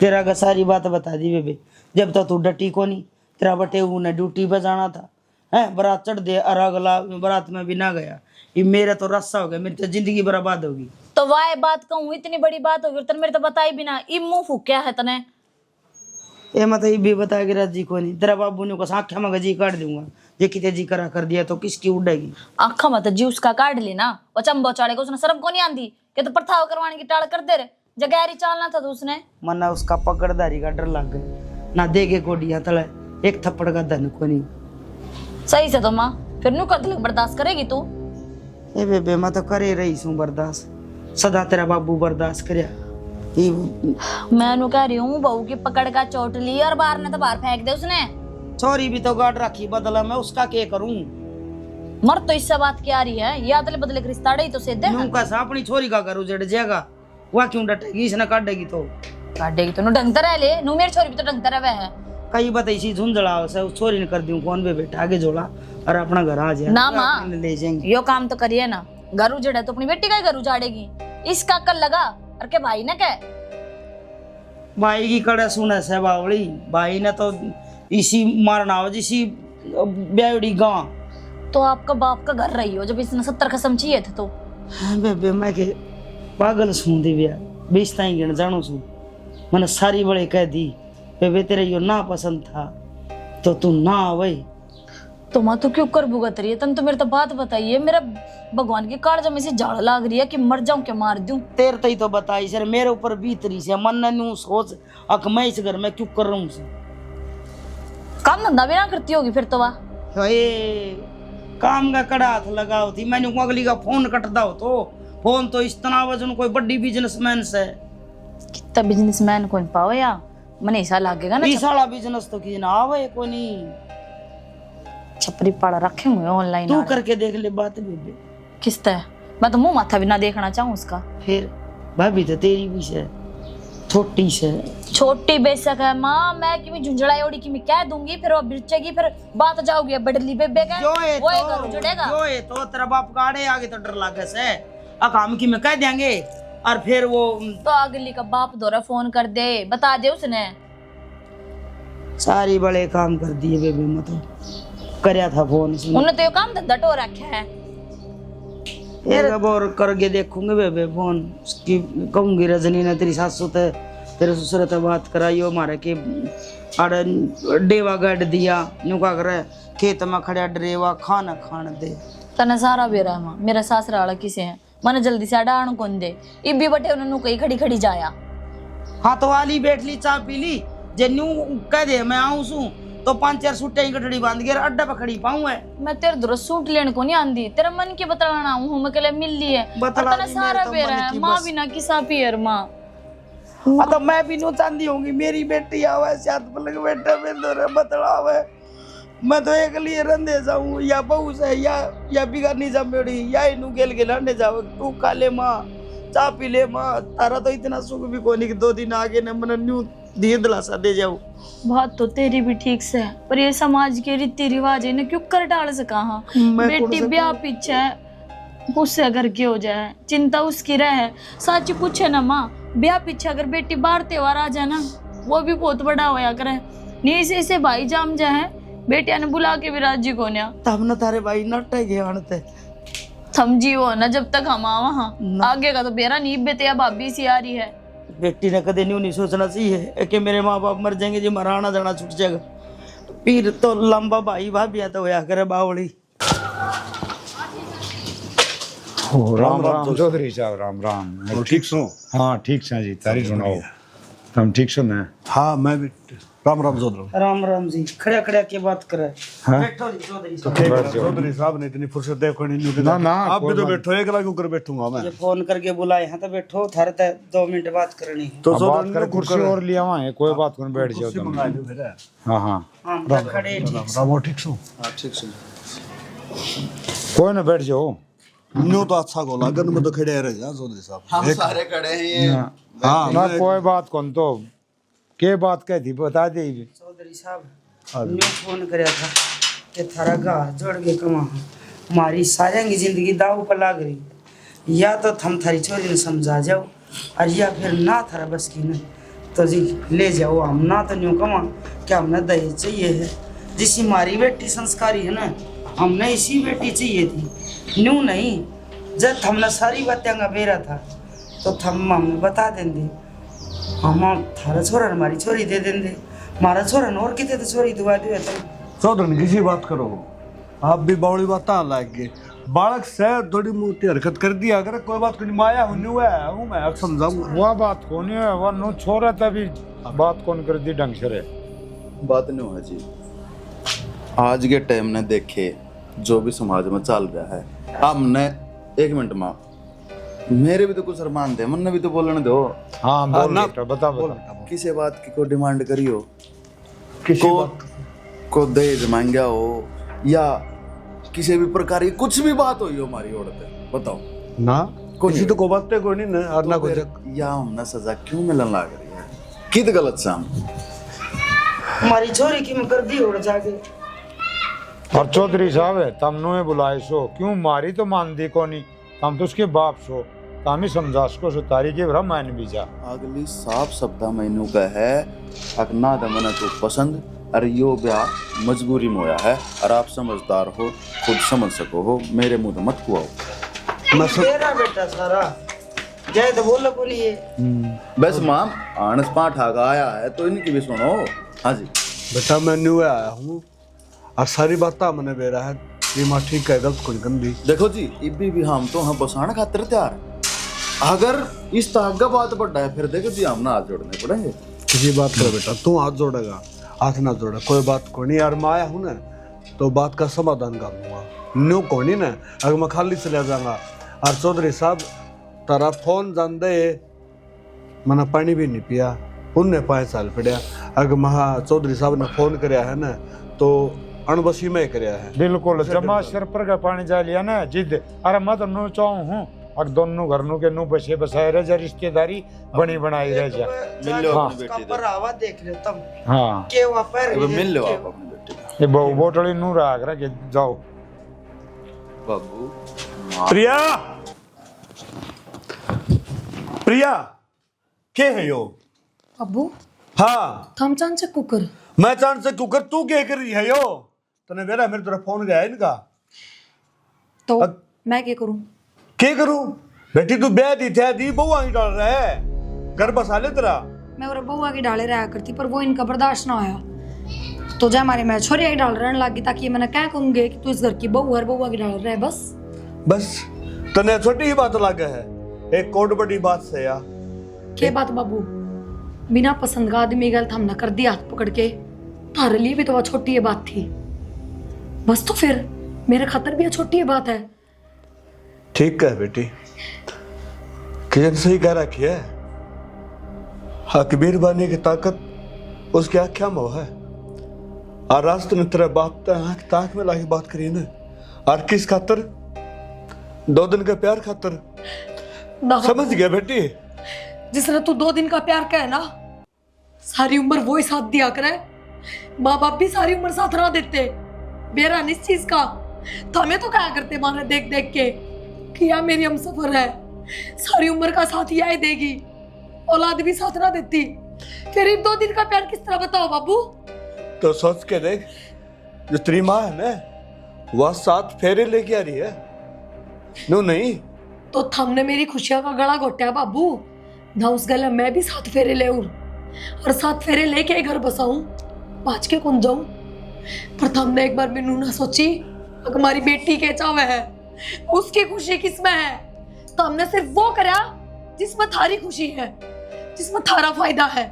तेरा का सारी बात बता दी बेबे। जब तक तू डटी को नहीं, तेरा बटे ने ड्यूटी पे जाना था, है बारात चढ़ दे और अगला बारात में भी ना गया। ये मेरा तो रस्सा हो गया, मेरी तो जिंदगी बर्बाद होगी। तो वाह बात कहूँ, इतनी बड़ी बात होगी तन मेरे तो बताई भी ना, इब मुंह फूक क्या है तने? ये मत ये भी बता के राजी को नहीं, तेरा बाबू ने को आँखें में गजी काट दूंगा। ये किते जी करा कर दिया तो किसकी उड़ेगी? आँखा मत जी उसका काट लेना, वो चंबो चाड़े को उसने शर्म को नहीं आंदी कि तो प्रथाव करवाने की टाल कर दे रे, जगैरी चालना था तो उसने। मना उसका पकड़दारी का डर लग गया ना, देगे कोडिया तले एक थप्पड़ का धन को नहीं। सही से तो माँ फिर नु कद बर्दाश्त करेगी तू? ए बेबे मैं तो करे रही हूँ बर्दाश्त, सदा तेरा बाबू बर्दाश्त करया। मैं नु कह रही हूँ बहू की पकड़ का चोट ली और बाहर ने तो बाहर फेंक दे उसने। छोरी भी तो गाड़ रखी, बदला मैं उसका क्या करूं? मर तो इससे बात क्या रही है, या अदले बदले रिश्ता ही तो सीधे है। नूं का अपनी छोरी का करूं जड़ जाएगा, वह क्यों डटेगी? इसने काटेगी तो काटेगी तो नु ढंगता रह ले, नु मेरी छोरी भी तो ढंगता रहे है। कई बात ऐसी झुंझला से उस छोरी ने कर दूं, कौन बे बेटा आगे जोड़ा और अपना घर आ जाए ना माँ ले जाएंगे। यो काम तो करिए ना, घर उजड़े तो अपनी बेटी का ही घर उजाड़ेगी। इसका कल लगा और के भाई ने कह भाई की कड़े सुने से बावली, भाई ने तो इसी मारना हो जिसी ब्याड़ी गां। तो आपका बाप का घर रही हो जब इसने 70 कसम चाहिए थे तो। हाँ बेबे मैं के पागल सुन दी बिया, बीस ताई गिन जानू सू, मैंने सारी बड़े कह दी बेबे तेरे यो ना पसंद था तो तू ना आवे। तो माँ तू क्यों कर भुगत रही है? तन तो मेरे तो बात बताइए, मेरा भगवान की काल जब से झाड़ लाग रही है कि मर जाऊं क्या मार दूं। तेरे तई तो बताई सर, मेरे ऊपर बीतरी से मन ने नू सोच अक मैं इस घर में क्यों कर रहा हूँ से। काम धंधा भी ना करती होगी फिर तो वाह। ये काम का कड़ा हाथ लगाओ थी, मैंने अगली का फोन कटदा हो तो फोन तो इस तरह वजन कोई बड़ी बिजनेसमैन से। कितना बिजनेसमैन कौन पाओ या मने ऐसा लागेगा ना, 20 वाला बिजनेस तो की ना आवे कोई नहीं, छपरी पाड़ा रखे हुए ऑनलाइन। तू करके देख ले बात बेबे। किस तरह? मैं तो मुंह माथा भी ना देखना चाहूँ उसका। फिर भाभी तो तेरी भी से छोटी से छोटी बेशक है माँ, मैं कि झुंझड़ा ओड़ी की मैं कह दूंगी, फिर वो बिरचेगी, फिर बात जाओगी बड़ली बेबे का जो है वो तो जुड़ेगा। जो है तो तेरा बाप गाड़े आगे तो डर लागे से काम की मैं कह देंगे और फिर वो तो अगली का बाप दोरा फोन कर दे, बता दे उसने। सारी बड़े काम कर दिए बेबे, मैं तो करया था फोन से। उन्हें तो ये काम धंधा टो रखा है। एक बार करके देखूंगे बेबे फोन उसकी, कहूंगी रजनी ने तेरी सासू ते तेरे ससुर ते बात कराइयो मारे के आड़ डेवा गड़ दिया न्यू का करे खेत में खड़ा डरेवा खाना खान दे। तने सारा बेरा मां मेरा सासरा वाला किसे है, मने जल्दी से अडाण कौन दे। इब्बी बटे उन्होंने कहीं खड़ी खड़ी जाया। हाँ तो वाली बैठ ली चाय पी ली, जे न्यू कह दे मैं आऊं सू तो 5-4 सूटे की कटड़ी बांध के अड्डा पे खड़ी पाऊं है। मैं तेरे दूर सूट लेने को नहीं आंदी, तेरा मन के बतलाना हूं मैं के मिल ली है। बतला तने सारा बेरा है मां बिना किसा पियर मां। तो मैं भी नो चांदी होंगी, मेरी बेटी आवे साथ पलक बेटा में दो बतलावे, मैं तो एक लिए रंधे जाऊं या बहू से या बिगानी जमेड़ी या इनू गेल के लड़ने जाओ। तू काले माँ चा पी ले माँ, तारा तो इतना सुख भी कोनी कि 2 दिन आगे न मन न्यू दिए दिलासा दे जाऊं। बात तो तेरी भी ठीक से है, पर ये समाज के रीति रिवाज है ना क्यों कर डाल से कहा। बेटी ब्याह पीछे उससे अगर के हो जाए चिंता उसकी रहे। सच पूछे ना माँ, ब्याह पीछे अगर बेटी बाहर त्योहार आ जाए ना वो भी बहुत बड़ा होया करे। नहीं से भाई जाम जाए बेटिया ने बुला के भी राजी को ना, तब न तारे भाई नटे गए आणते समझी हो ना जब तक हम वहाँ आगे का तो बेरा नहीं बेते या भाभी सी आ रही है। बेटी ने कदे नहीं सोचना चाहिए कि मेरे माँ बाप मर जाएंगे जी, हमारा आना जाना छूट जाएगा। फिर तो लंबा भाई भाभी तो होया करे बावली। राम राम चौधरी साहब, राम राम। ठीक सो? हाँ ठीक से जी, तारी सुनाओ। तुम ठीक सो ना? हाँ मैं भी राम राम चौधरी। राम राम जी। खड़ा खड़ा के बात करे। हाँ? बैठो जी चौधरी साहब। चौधरी साहब ने इतनी फुर्सत देखो नहीं। ना ना, आप भी तो बैठो, एक लाख ऊपर बैठूंगा मैं। ये फोन करके बुलाए हैं तो बैठो, थारे तक 2 मिनट बात करनी है। तो बात कर, कुर्सी और लिया वहाँ है, कोई बात कौन बैठ जाओ तुम। हाँ हाँ हम तो खड़े ठीक। राम ठीक सो? हाँ ठीक से। कोई ना बैठ जाओ। न्यू तो अच्छा को लगन में तो खड़े रह जा चौधरी साहब। हम सारे खड़े हैं। हाँ ना कोई बात कौन, तो के बात कहती बता दे। चौधरी साहब ने फोन करया था कि थारा घर जोड़ के कमा हमारी सारियां की जिंदगी दाव पर लाग रही। या तो थम थारी छोरी ने समझा जाओ, और या फिर ना थारा बस की नहीं तो जी ले जाओ। हम ना तो न्यू कमा कि हमने दहेज चाहिए है। जिसी हमारी बेटी संस्कारी है ना, हमने इसी बेटी चाहिए थी, न्यू नहीं। जब हमने सारी बातें का बेरा था तो थम हमें बता देंगे, हम थारा छोरा हमारी छोरी दे देंगे। हमारा छोरा और कितने तो छोरी दुआ दे। चौधरी किसी बात करो, आप भी बावली बात लाग गए। बालक से थोड़ी मोटी हरकत कर दिया, अगर कोई बात को माया हुई है मैं अब समझाऊंगा। वह बात कौन है, वह नो छोरा तभी बात कौन कर दी ढंग से रे। बात नहीं हुआ जी। आज के टाइम ने देखे जो भी समाज में चल रहा है, हमने 1 मिनट माँ, मेरे भी तो कुछ अरमान थे, मन भी तो बोलने दो। हाँ बोल बेटा, बता बता। किसी बात की को डिमांड करी हो, किसी बात को दहेज मांगा हो, या किसी भी प्रकार की कुछ भी बात हुई हो हमारी ओर पे, बताओ ना कौन किसी तो को बात को नहीं ना, और ना तो कुछ। फिर या हमने सजा क्यों मिलन लग रही है? कित गलत शाम हमारी छोरी की मैं कर दी उड़ जाके। और चौधरी साहब है तम नु बुलाए सो, क्यों मारी तो मान दी कोनी, तम तो उसके बाप सो, तामी समझा सको सो तारी के भरा मान भी जा। अगली साफ शब्द मैनू का है अकना दमन तो पसंद, अरे यो ब्याह मजबूरी में होया है, और आप समझदार हो, खुद समझ सको हो, मेरे मुंह तो मत कुआओ। मैं तेरा बेटा सारा जय तो बोलो बोलिए। बस माम आनस पाठा का आया है तो इनकी भी सुनो। हाँ जी बेटा मैं न्यू आया हूँ, और सारी बात मैंने बेरा है, ये माँ ठीक है गलत कोई गंदी। देखो जी, इब्बी भी हम तो हम बसाने खातिर तैयार है। अगर इस तरह का बात बढ़ा है फिर देखो जी हम ना हाथ जोड़ने पड़ेंगे। किसी बात करो बेटा, तू हाथ जोड़ेगा, हाथ ना जोड़ा कोई बात को नहीं। यार मैं आया हूँ ना तो बात का समाधान करूँगा, न्यू को नहीं ना, अगर मैं खाली चला जाऊंगा। और चौधरी साहब तारा फोन जान दे, मैंने पानी भी नहीं पिया, उनने 5 साल पड़ा। अगर महा चौधरी साहब ने फोन कराया है ना तो अणबसी में कराया है। बिल्कुल जमा सिर पर का पानी जा लिया ना जिद, अरे मैं तो नु चाहूँ हूँ, और दोनों घर नु के नु बसे बसाए रह जा, रिश्तेदारी बनी बनाई रह जा। मिल लो हाँ। अपनी बेटी पर आवा देख लो तुम हाँ के वहाँ पर दे। मिल लो आप अपनी बेटी को। ये बोटली नू राख रहा के जाओ। बाबू प्रिया, प्रिया के है यो? अब्बू हाँ थम चांद से कुकर मैं चांद से कुकर, तू क्या कर रही है यो? तने बेरा मेरे तरफ फोन गया इनका, तो मैं क्या करूं? क्या करूं? बेटी तू ब्याह दी थे दी बहुआ ही डाल रहा है, घर बसा ले तेरा। मैं और बउआ की डाले रहा करती, पर वो इनका बर्दाश्त ना आया, तो जय हमारे मैं छोरी की डाल रहने लगी, ताकि मैंने क्या कहूंगे कि तू इस घर की बहू है, बउआ की डाल रहा है। बस तने छोटी ही बात लगे है, एक कोड बड़ी बात से यार। क्या बात बाबू? बिना पसंद का आदमी गलत हमने कर दिया हाथ पकड़ के, तारे लिए भी तो वह छोटी ये बात थी। बस तो फिर मेरे खातर भी ये छोटी ये बात है। ठीक है बेटी, किरण सही कह रखी है, हकबीर बानी की ताकत उसके आख्या में है। और रास्ते ने तेरे बाप आंख ताक में लाके बात करी ना, और किस खातर? 2 दिन का प्यार खातर। समझ गया बेटी? जिसने तू 2 दिन का प्यार कहे ना, सारी उम्र वो ही साथ दिया करे। माँ बाप भी सारी उम्र साथ रह देते, बेरा इस चीज का तो हमें तो क्या करते माने देख देख के कि यार मेरी हम सफर है, सारी उम्र का साथ ही आए देगी, औलाद भी साथ ना देती, फिर इन 2 दिन का प्यार किस तरह बताओ बाबू? तो सोच के देख, जो तेरी माँ है ना वह 7 फेरे लेके आ रही है। नो नहीं तो थमने मेरी खुशियां का गला घोटा बाबू। ना उस गले मैं भी 7 फेरे ले और 7 फेरे लेके घर बसाऊं, बाज के कौन जाऊं। पर हमने एक बार मैनू ना सोची अगर हमारी बेटी के चावे है, उसकी खुशी किसमें है, तो हमने सिर्फ वो करा जिसमें थारी खुशी है, जिसमें थारा फायदा है।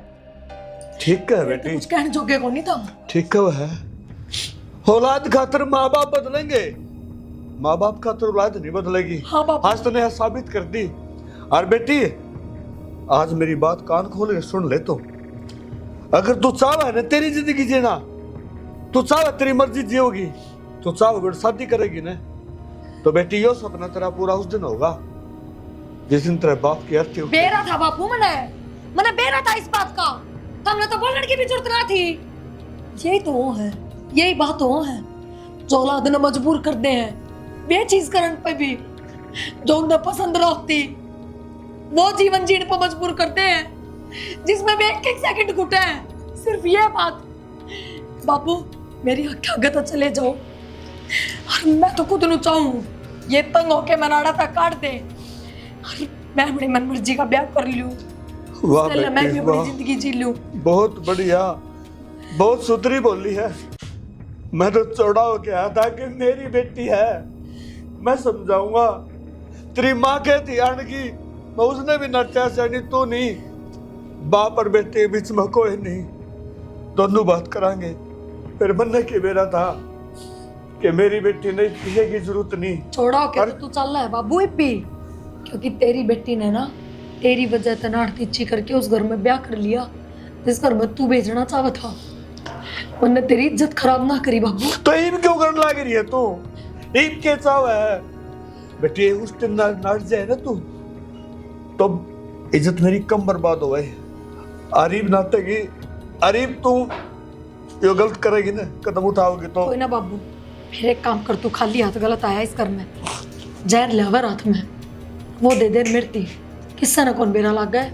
ठीक है बेटी, कुछ कहने जोगे को नहीं था। ठीक है। औलाद खातर माँ बाप बदलेंगे, माँ बाप खातर औलाद नहीं बदलेगी। हाँ बाबा। आज तूने साबित कर दी। और बेटी आज मेरी बात कान खोल के सुन ले। तो अगर तू चाहे ना तेरी जिंदगी जीना, तू चाहे तेरी मर्जी जियोगी, तू चाहे बेटा शादी करेगी ना, तो बेटी यो सपना तेरा पूरा उस दिन होगा जिस दिन तेरे बाप की अर्थी उठेगी। बेरा था बापू, मैंने बेरा था इस बात का, तो हमने तो बोलने की भी जरूरत ना थी। यही तो वो है, यही बात वो है जो औलाद ने मजबूर कर दे हैं वे चीज करने पे भी जो उन्हें पसंद रहती, वो जीवन जीने पर मजबूर करते हैं जिसमें वे एक एक सेकंड घुटे हैं। सिर्फ ये बात बापू मेरी आंखें आगे तो चले जाओ, और मैं तो खुद नु चाहूं ये तंग होके मनाड़ा था काट दे, और मैं अपनी मन मर्जी का ब्याह कर लूं, वाह मैं भी बेटी अपनी वाह, जिंदगी जी लूं। बहुत बढ़िया, बहुत सुथरी बोली है। मैं तो चौड़ा हो के आया था कि मेरी बेटी है, मैं समझाऊंगा। तेरी माँ कहती आन की मैं उसने भी नचा सैनी, तू नहीं। बाप और बेटे के बीच में कोई नहीं, दोनों बात करांगे। फिर मन के मेरा था कि मेरी बेटी ने किसी की जरूरत नहीं। छोड़ा के तो तू चल रहा है बाबू इप्पी, क्योंकि तेरी बेटी ने ना तेरी वजह से नाटती इच्छी करके उस घर में ब्याह कर लिया जिस घर में तू भेजना चाहता था। उन्हें तेरी इज्जत खराब ना करी बाबू। तो इन क्यों करने लग रही है तू? इन के चाव है बेटी, उस दिन नाट जाए ना तू तो इज्जत मेरी कम बर्बाद हो गई। अरीब नाटेगी, अरीब तू यो गलत करेगी ना, कदम उठाओगी तो। कोई ना बाबू, फिर एक काम कर, तू खाली हाथ गलत आया इस घर में, जहर लेवर हाथ में वो दे दे मृत्यु, किस्सा ने कौन बेरा लग गए।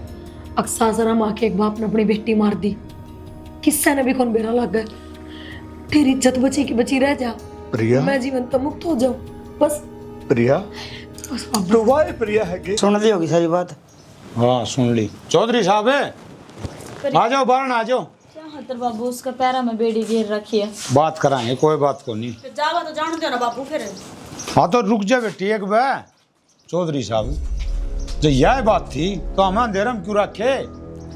अक्सा जरा माँ के एक बाप ने अपनी बेटी मार दी, किस्सा ने भी कौन बेरा लग गए। फिर इज्जत बची की बची रह जा, प्रिया मैं जीवन तो मुक्त हो जाऊं बस। प्रिया बस बाबू। तो वाह प्रिया है कि सुन ली होगी सारी बात। हाँ सुन ली। चौधरी साहब है, आ जाओ बाहर आ जाओ। क्या हतर बाबू उसका पैरा में बेड़ी गिर रखी है। बात कराएंगे, कोई बात को नहीं। जावा तो जान दो ना बाबू फिर। हाँ तो रुक जा बेटी एक बे। चौधरी साहब जो यह बात थी तो हम अंधेरे में क्यों रखे,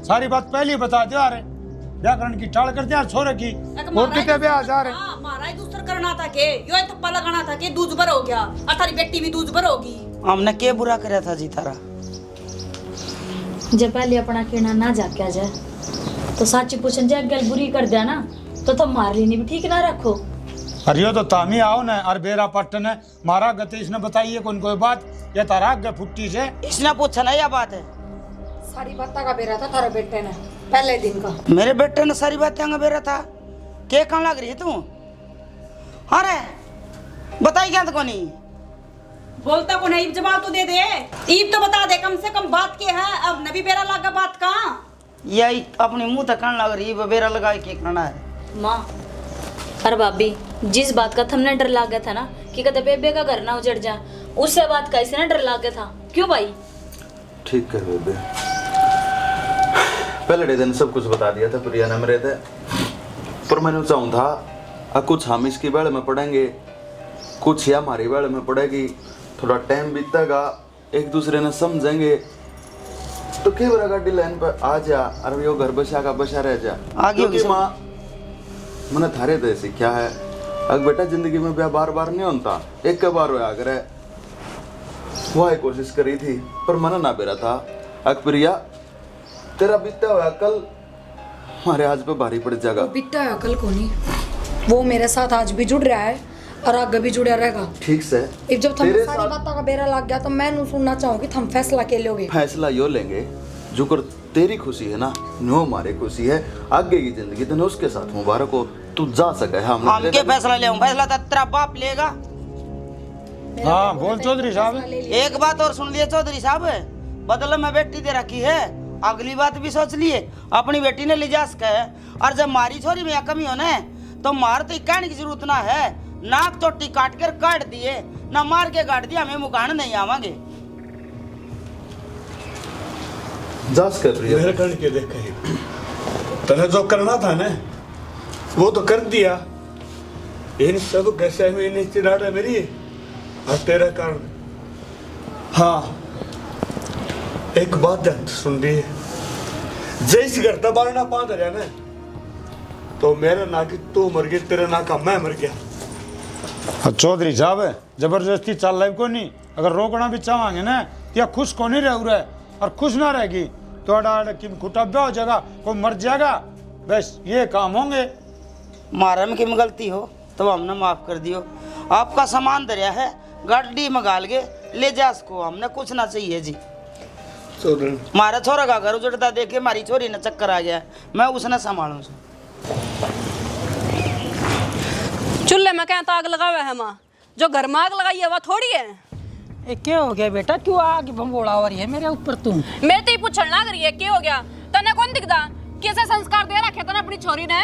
सारी बात पहले ही बता दो। अरे व्याकरण की टाल कर दिया छोरे की, और कितने ब्याह जा रहे। हमारा दूसर करना था के यो तो पला लगाना था कि दूज भर हो गया, और थारी बेटी भी दूज भर होगी। हमने क्या बुरा कराया था जी तारा? जब पहले अपना कहना ना जाके आ जाए तो साची पूछन जाए गल बुरी कर दिया ना तो मार लेनी भी ठीक ना रखो। अरे यो तो तामी आओ न और बेरा पट्टन है मारा गति इसने बताइए कौन कोई बात, ये तारा गए फुट्टी से इसने पूछा ना, यह बात है। सारी बात का बेरा था थारे बेटे ने पहले दिन का। मेरे बेटे ने सारी बातें अंग बेरा था, क्या कहने लग रही है तू? अरे बताई क्या तो कोनी बोलता को नहीं, जवाब तो दे दे। ईब तो बता दे कम से कम बात के है। अब नबी बेरा लगा बात कहाँ? यही अपने मुंह तक कहने लग रही है, बेरा लगा के करना है। माँ पर भाभी जिस बात का थमने डर लग गया था ना कि कदे बेबे का घर ना उजड़ जा, उससे बात का इसने डर लग गया था। क्यों भाई? ठीक है बेबे, पहले दिन सब कुछ बता दिया था प्रिया ने मेरे थे, पर मैंने चाहूँ था अब कुछ हम इसकी बेड़ में पड़ेंगे, कुछ या हमारी बेड़ में पड़ेगी, थोड़ा टाइम बीतेगा, एक दूसरे ने समझेंगे तो के बरा गाड़ी लाइन पर आ जा और यो घर बसा का बसा रह जा। आगे होगी क्योंकि माँ मैंने थारे दे सीखा है, अगर बेटा जिंदगी में ब्याह बार बार नहीं होता, एक के बार होया करे। वह कोशिश करी थी पर मना ना बेरा था। अग प्रिया तेरा बीता हुआ कल हमारे आज पे भारी पड़ जाएगा। बीता है कल को नहीं, वो मेरे साथ आज भी जुड़ रहा है और आगे भी जुड़ा रहेगा। ठीक से जब तुम सारी बातों का बेरा लग गया तो मैं नु सुनना चाहूंगी तुम फैसला के लोगे। फैसला यो लेंगे जो कर तेरी खुशी है ना, नो हमारी खुशी है, आगे की जिंदगी तो उसके साथ मुबारक हो, तू जा सके। हम के फैसला ले, फैसला तो तेरा बाप लेगा। हाँ बोल चौधरी साहब। एक बात और सुन लिए चौधरी साहब, बदले में बेटी दे रखी है, अगली बात भी सोच लिए, अपनी बेटी ने ले जा सके। और जब मारी छोरी में कमी हो ना तो मार तो कहने की जरूरत ना है, नाक चोटी काट कर काट दिए ना, मार के काट दिया, हमें मुकान नहीं आवांगे। जांच कर रही है। मेरे कण के देख कहीं तने जो करना था ना वो तो कर दिया। इन सब कैसे में इन चिराड़ा मेरी और तेरा कारण। हाँ एक बात ध्यान से सुन रही है, जैसे करता बारना पांच हजार ना तो मेरा ना कि तू मर गया, तेरा ना का मैं मर गया। चौधरी साहब जबरदस्ती चल रहा है को नहीं, अगर रोकना भी चाहेंगे ना या खुश को नहीं रह रहा और खुश ना रहेगी तो खुटब्बा हो जाएगा, कोई मर जाएगा, बस ये काम होंगे। मारा में किम गलती हो तो हमने माफ कर दियो। आपका सामान दरिया है, गाड़ी मंगाल के ले जा इसको, हमने कुछ ना चाहिए जी। मारा छोरा का घर उजड़ता देखे मारी छोरी ने चक्कर आ गया, मैं उसने संभालू। चूल्हे में क्या आग लगा हुआ है माँ, जो घर में आग लगाई है वह थोड़ी है। ए क्या हो गया बेटा, क्यों आग भंगोड़ा हो रही है मेरे ऊपर तू? मैं तो ही पूछने लग रही है क्या हो गया, तने कौन दिखता कैसे संस्कार दे रखे तने अपनी छोरी ने?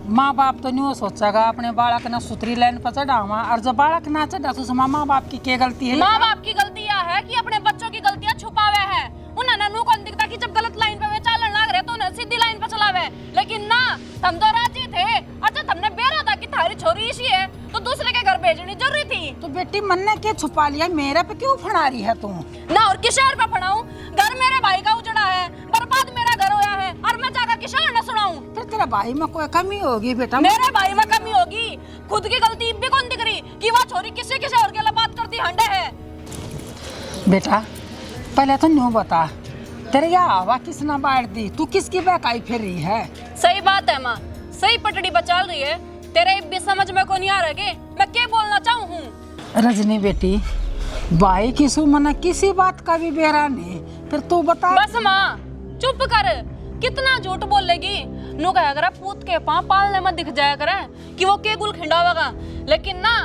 माँ बाप तो नहीं सोचेगा अपने बालक ना सुतरी लाइन पर चढ़ावा, और जब बालक ना चढ़ा तो माँ बाप की क्या गलती है? माँ बाप की गलती यह है कि अपने बच्चों की गलतियां छुपावे है। उन्हें नू कौन दिखता कि जब गलत लाइन पे वे चालन लग रहे तो उन्हें सीधी लाइन पे चलावे, लेकिन ना हम तो राजी थे। अच्छा तुमने बेरा था कि थारी छोरी इसी है तो दूसरे के घर भेजनी जरूरी थी। तो बेटी मन ने क्या छुपा लिया, मेरे पे क्यों फना रही है तू? ना और किस शहर पे फनाऊं? घर मेरे भाई का उजड़ा है, बर्बाद मेरा घर होया है, और मैं जाकर किस शहर न सुनाऊं? फिर तेरे भाई में कोई कमी होगी बेटा? मेरे भाई में कमी होगी, खुद की गलती भी कौन दिख रही कि वह छोरी किसी किसी और के लिए बात करती हंडे है। बेटा पहले तो न्यू बता, तेरे यहाँ हवा किसने बांट दी, तू किसकी बहकाई फिर रही है? सही बात है माँ, सही पटड़ी बचाल रही है। तेरे भी समझ में को नहीं आ रहा कि मैं क्या बोलना चाहूँ हूँ। रजनी बेटी भाई किसु मना किसी बात का भी बेरा नहीं, फिर तू बता। बस माँ चुप कर, कितना झूठ बोलेगी। नु कहा करे पूत के पाँव पालने में दिख जाया करे कि वो के गुल खिंडावेगा, लेकिन ना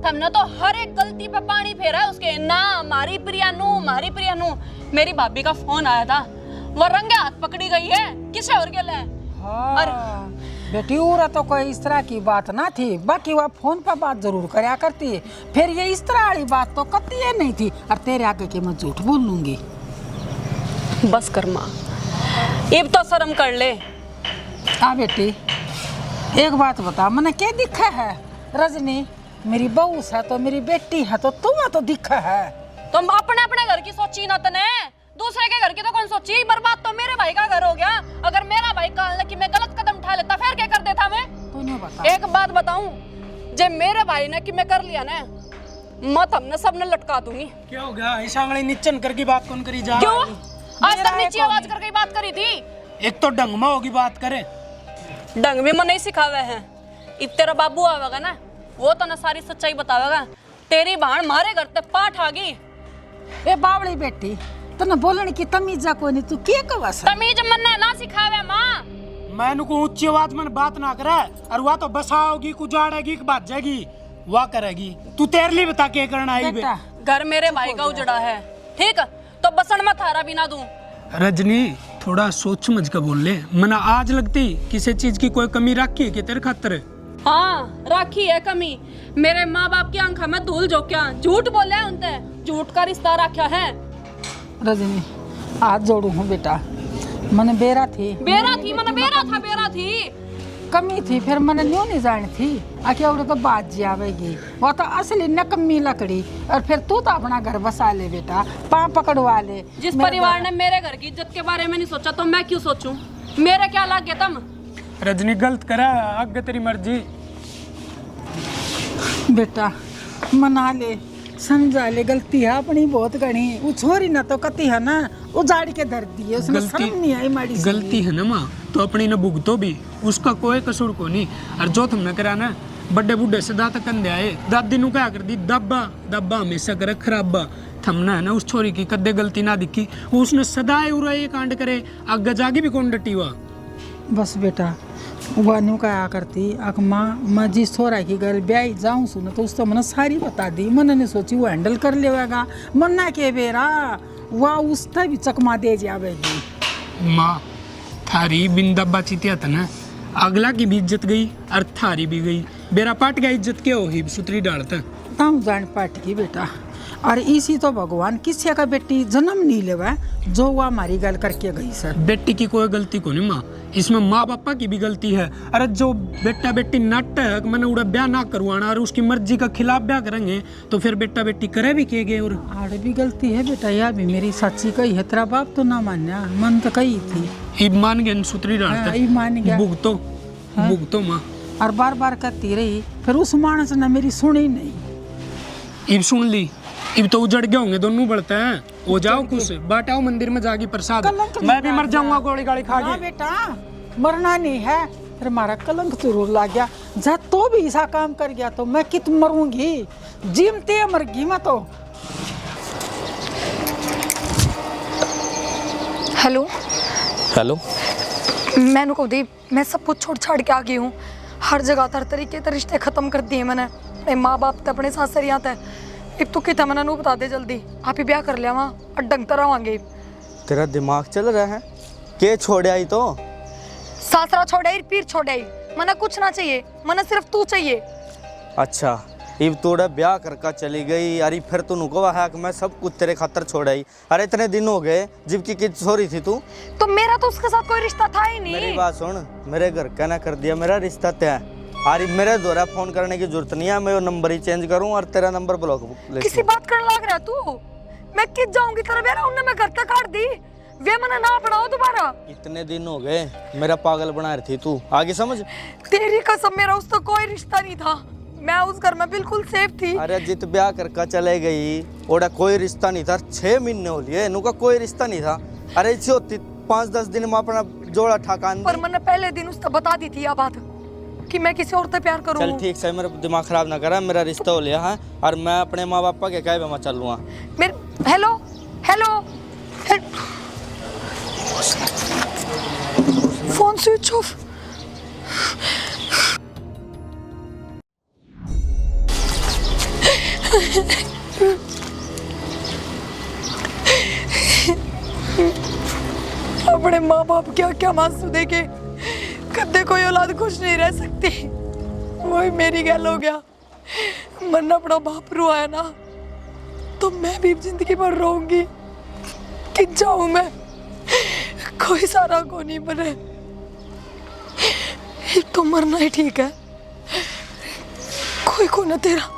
हमने तो हर एक गलती पे पानी फेरा है उसके। ना मारी प्रिया नू मेरी भाभी का फोन आया था, वो रंगे हाथ पकड़ी गई है किसे और के लिए। हाँ, बेटी उरा तो कोई इस तरह की बात ना थी, बाकी वह फोन पर बात जरूर करया करती है, फिर ये इस तरह वाली बात तो कती है नहीं थी। और तेरे आगे के मैं झूठ बोल लूंगी। बस कर माँ, अब तो शर्म कर ले। हाँ बेटी एक बात बता, मैंने क्या दिखा है? रजनी मेरी बहू है तो मेरी बेटी है तो तुम्हें तो दिखा है। तुम अपने अपने घर की सोची ना तने, दूसरे के घर की तो कौन सोची? बर्बाद तो मेरे भाई का घर हो गया। अगर मेरा भाई काल कि मैं गलत कदम उठा लेता फिर क्या कर देता मैं? तू नहीं बता। एक बात बताऊं, जे मेरे भाई ने कि मैं कर लिया ना, मत हमने सबने लटका दूंगी। क्या हो गया, ऐसा आंगली नीचन करके बात कौन करी जा? क्यों आज तक नीचे आवाज करके बात करी थी? एक तो ढंग में होगी बात करे, ढंग भी मन नहीं सिखावे हैं। इब तेरा बाबू आवेगा ना, वो तो ना सारी सच्चाई बतावेगा। तेरी बहन मारे घर ते पाठ आ गई। ए बावड़ी बेटी तने बोलने की तमीज को नहीं, तू क्या कवस? तमीज मन ना सिखावे माँ। मैं को ऊंची आवाज में बात ना करे, और वह तो बसाओगी कुजाड़ेगी कि बात जाएगी वह करेगी। तू तेरे लिए बता के करना है बेटा? घर मेरे भाई का उजड़ा है, ठीक तो बसन में थारा भी ना दूं। रजनी थोड़ा सोच समझ कर बोल ले, मना आज लगती किसी चीज की कोई कमी रखी है कि तेरे खातर? हाँ राखी है कमी। मेरे माँ बाप की आंखों में धूल झोंकिया, झूठ बोले उनसे, झूठ का रिश्ता रखा है। रजनी हाथ जोड़ू हूँ बेटा, मैंने बेरा थी कमी थी, फिर मैंने न्यू नहीं जानी थी आखिर उड़े तो बात जी आवेगी। वो तो असली नकम्मी लकड़ी, और फिर तू तो अपना घर बसा ले बेटा, पाँव पकड़वा ले। जिस परिवार ने मेरे घर की इज्जत के बारे में नहीं सोचा तो मैं क्यों सोचूं? मेरे क्या लग गया तुम? रजनी गलत करा, आगे तेरी मर्जी। बेटा मना ले, समझा ले, गलती है अपनी बहुत घनी। वो छोरी ना तो कती है ना उजाड़ के धर दी है, उसने शर्म नहीं आई माड़ी सी। गलती है ना माँ तो अपनी न भुगतो भी, उसका कोई कसूर को नहीं। और जो तुमने करा ना बड़े बूढ़े से दात कंधे आए, दादी नु क्या कर दी दब्बा दब्बा हमेशा करे खराबा। थमना है ना उस छोरी की कदे गलती ना दिखी, उसने सदाए उरा ये कांड करे, आगे जागी भी कौन डटी हुआ। बस बेटा वह न्यू कहा करती अक माँ मैं जिस छोरा की घर ब्याह जाऊँ सुन तो उसको मैंने सारी बता दी। मैंने नहीं सोची वो हैंडल कर लेगा, मन्ना के बेरा वह उसका भी चकमा दे जाएगी। माँ थारी बिन दब्बा चितिया था ना, अगला की भी इज्जत गई और थारी भी गई। बेरा पाट गया इज्जत क्या हो ही सुतरी डालता ताऊ जान पाट की बेटा, और इसी तो भगवान किसी का बेटी जन्म नहीं लेवा जो वो हमारी गल करके गई सर। बेटी की कोई गलती को नहीं माँ, इसमें माँ बापा की भी गलती है। अरे जो बेटा बेटी नाटक मैंने उड़ा ब्याह ना करवाना और उसकी मर्जी का खिलाफ ब्याह करेंगे तो फिर बेटा बेटी करे भी के गए। और आड़े भी गलती है बेटा, यह भी मेरी सच्ची कही है, तेरा बाप तो ना मान्या, मन तो कही थी। इब मान गया सुतरी डालता हाँ, इब मान गया। भुगतो माँ। और बार बार कहती रही, फिर उस मानस ने मेरी सुनी नहीं। इब सुन ली, इब तो उजड़ गए होंगे दोनों बढ़ते हैं। हो जाओ कुछ बाटाओ मंदिर में जाके प्रसाद, मैं भी मर जाऊंगा गोली गाली खा के। बेटा मरना नहीं है, फिर हमारा कलंक जरूर लग गया। जब तो भी ऐसा काम कर गया तो मैं कित मरूंगी, जिमते मरगी मैं तो। हेलो हेलो, मैंने को दी, मैं सब कुछ छोड़ छाड़ के आ गई हूँ। हर जगह हर तरीके के रिश्ते खत्म कर दिए मैंने। अपने माँ बाप तो अपने सासर यहाँ थे, एक तो कितना मैंने नू बता दे जल्दी, आप ही ब्याह कर लिया वहाँ और डंग तरह आवांगे। तेरा दिमाग चल रहा है? के छोड़ आई तो सासरा छोड़े पीर छोड़े, मना कुछ ना चाहिए, मना सिर्फ तू चाहिए। अच्छा, इब तोड़ा ब्याह करके चली गई। अरे फिर तू नुको है कि मैं सब कुछ तेरे खातर छोड़ आई। अरे इतने दिन हो गए जिबकि किड छोरी थी तू। तो मेरा तो उसके साथ कोई रिश्ता था ही नहीं। मेरी बात सुन, मेरे घर का ना कर दिया, मेरा रिश्ता तय। अरे मेरे द्वारा फोन करने की जरूरत नहीं है, मैं वो नंबर ही चेंज करूं और तेरा नंबर ब्लॉक ले। किसी बात करने लग रहा तू? मैं किस जाऊंगी तेरा बेरा, उन्हें मैं घर तक काट दी, वे मना ना पढ़ाओ दोबारा। इतने दिन हो गए मेरा पागल बना रही थी तू, आगे समझ। तेरी कसम, मेरा उससे कोई रिश्ता नहीं था, मैं उस घर में बिल्कुल सेफ थी। अरे जित ब्याह करके चले गई ओड़ा कोई रिश्ता नहीं था। 6 महीने हो लिए इनका कोई रिश्ता नहीं था। अरे इसे होती 5-10 दिन में अपना जोड़ा ठाकान। पर मैंने पहले दिन उसको बता दी थी यह बात कि मैं किसी और से प्यार करूँ। चल ठीक है, मेरा दिमाग खराब ना करा, मेरा रिश्ता हो लिया है और मैं अपने माँ बापा के कहे मैं चल लूँगा। मेरे hello hello phone switch off. अपने माँ बाप क्या क्या मासूम देखे, कदे कोई औलाद खुश नहीं रह सकती। वही मेरी गल हो गया, मन अपना बाप रुआया ना तो मैं भी जिंदगी भर रोऊंगी कि जाऊं मैं, कोई सारा को नहीं बने। तो मरना ही ठीक है, कोई को ना तेरा।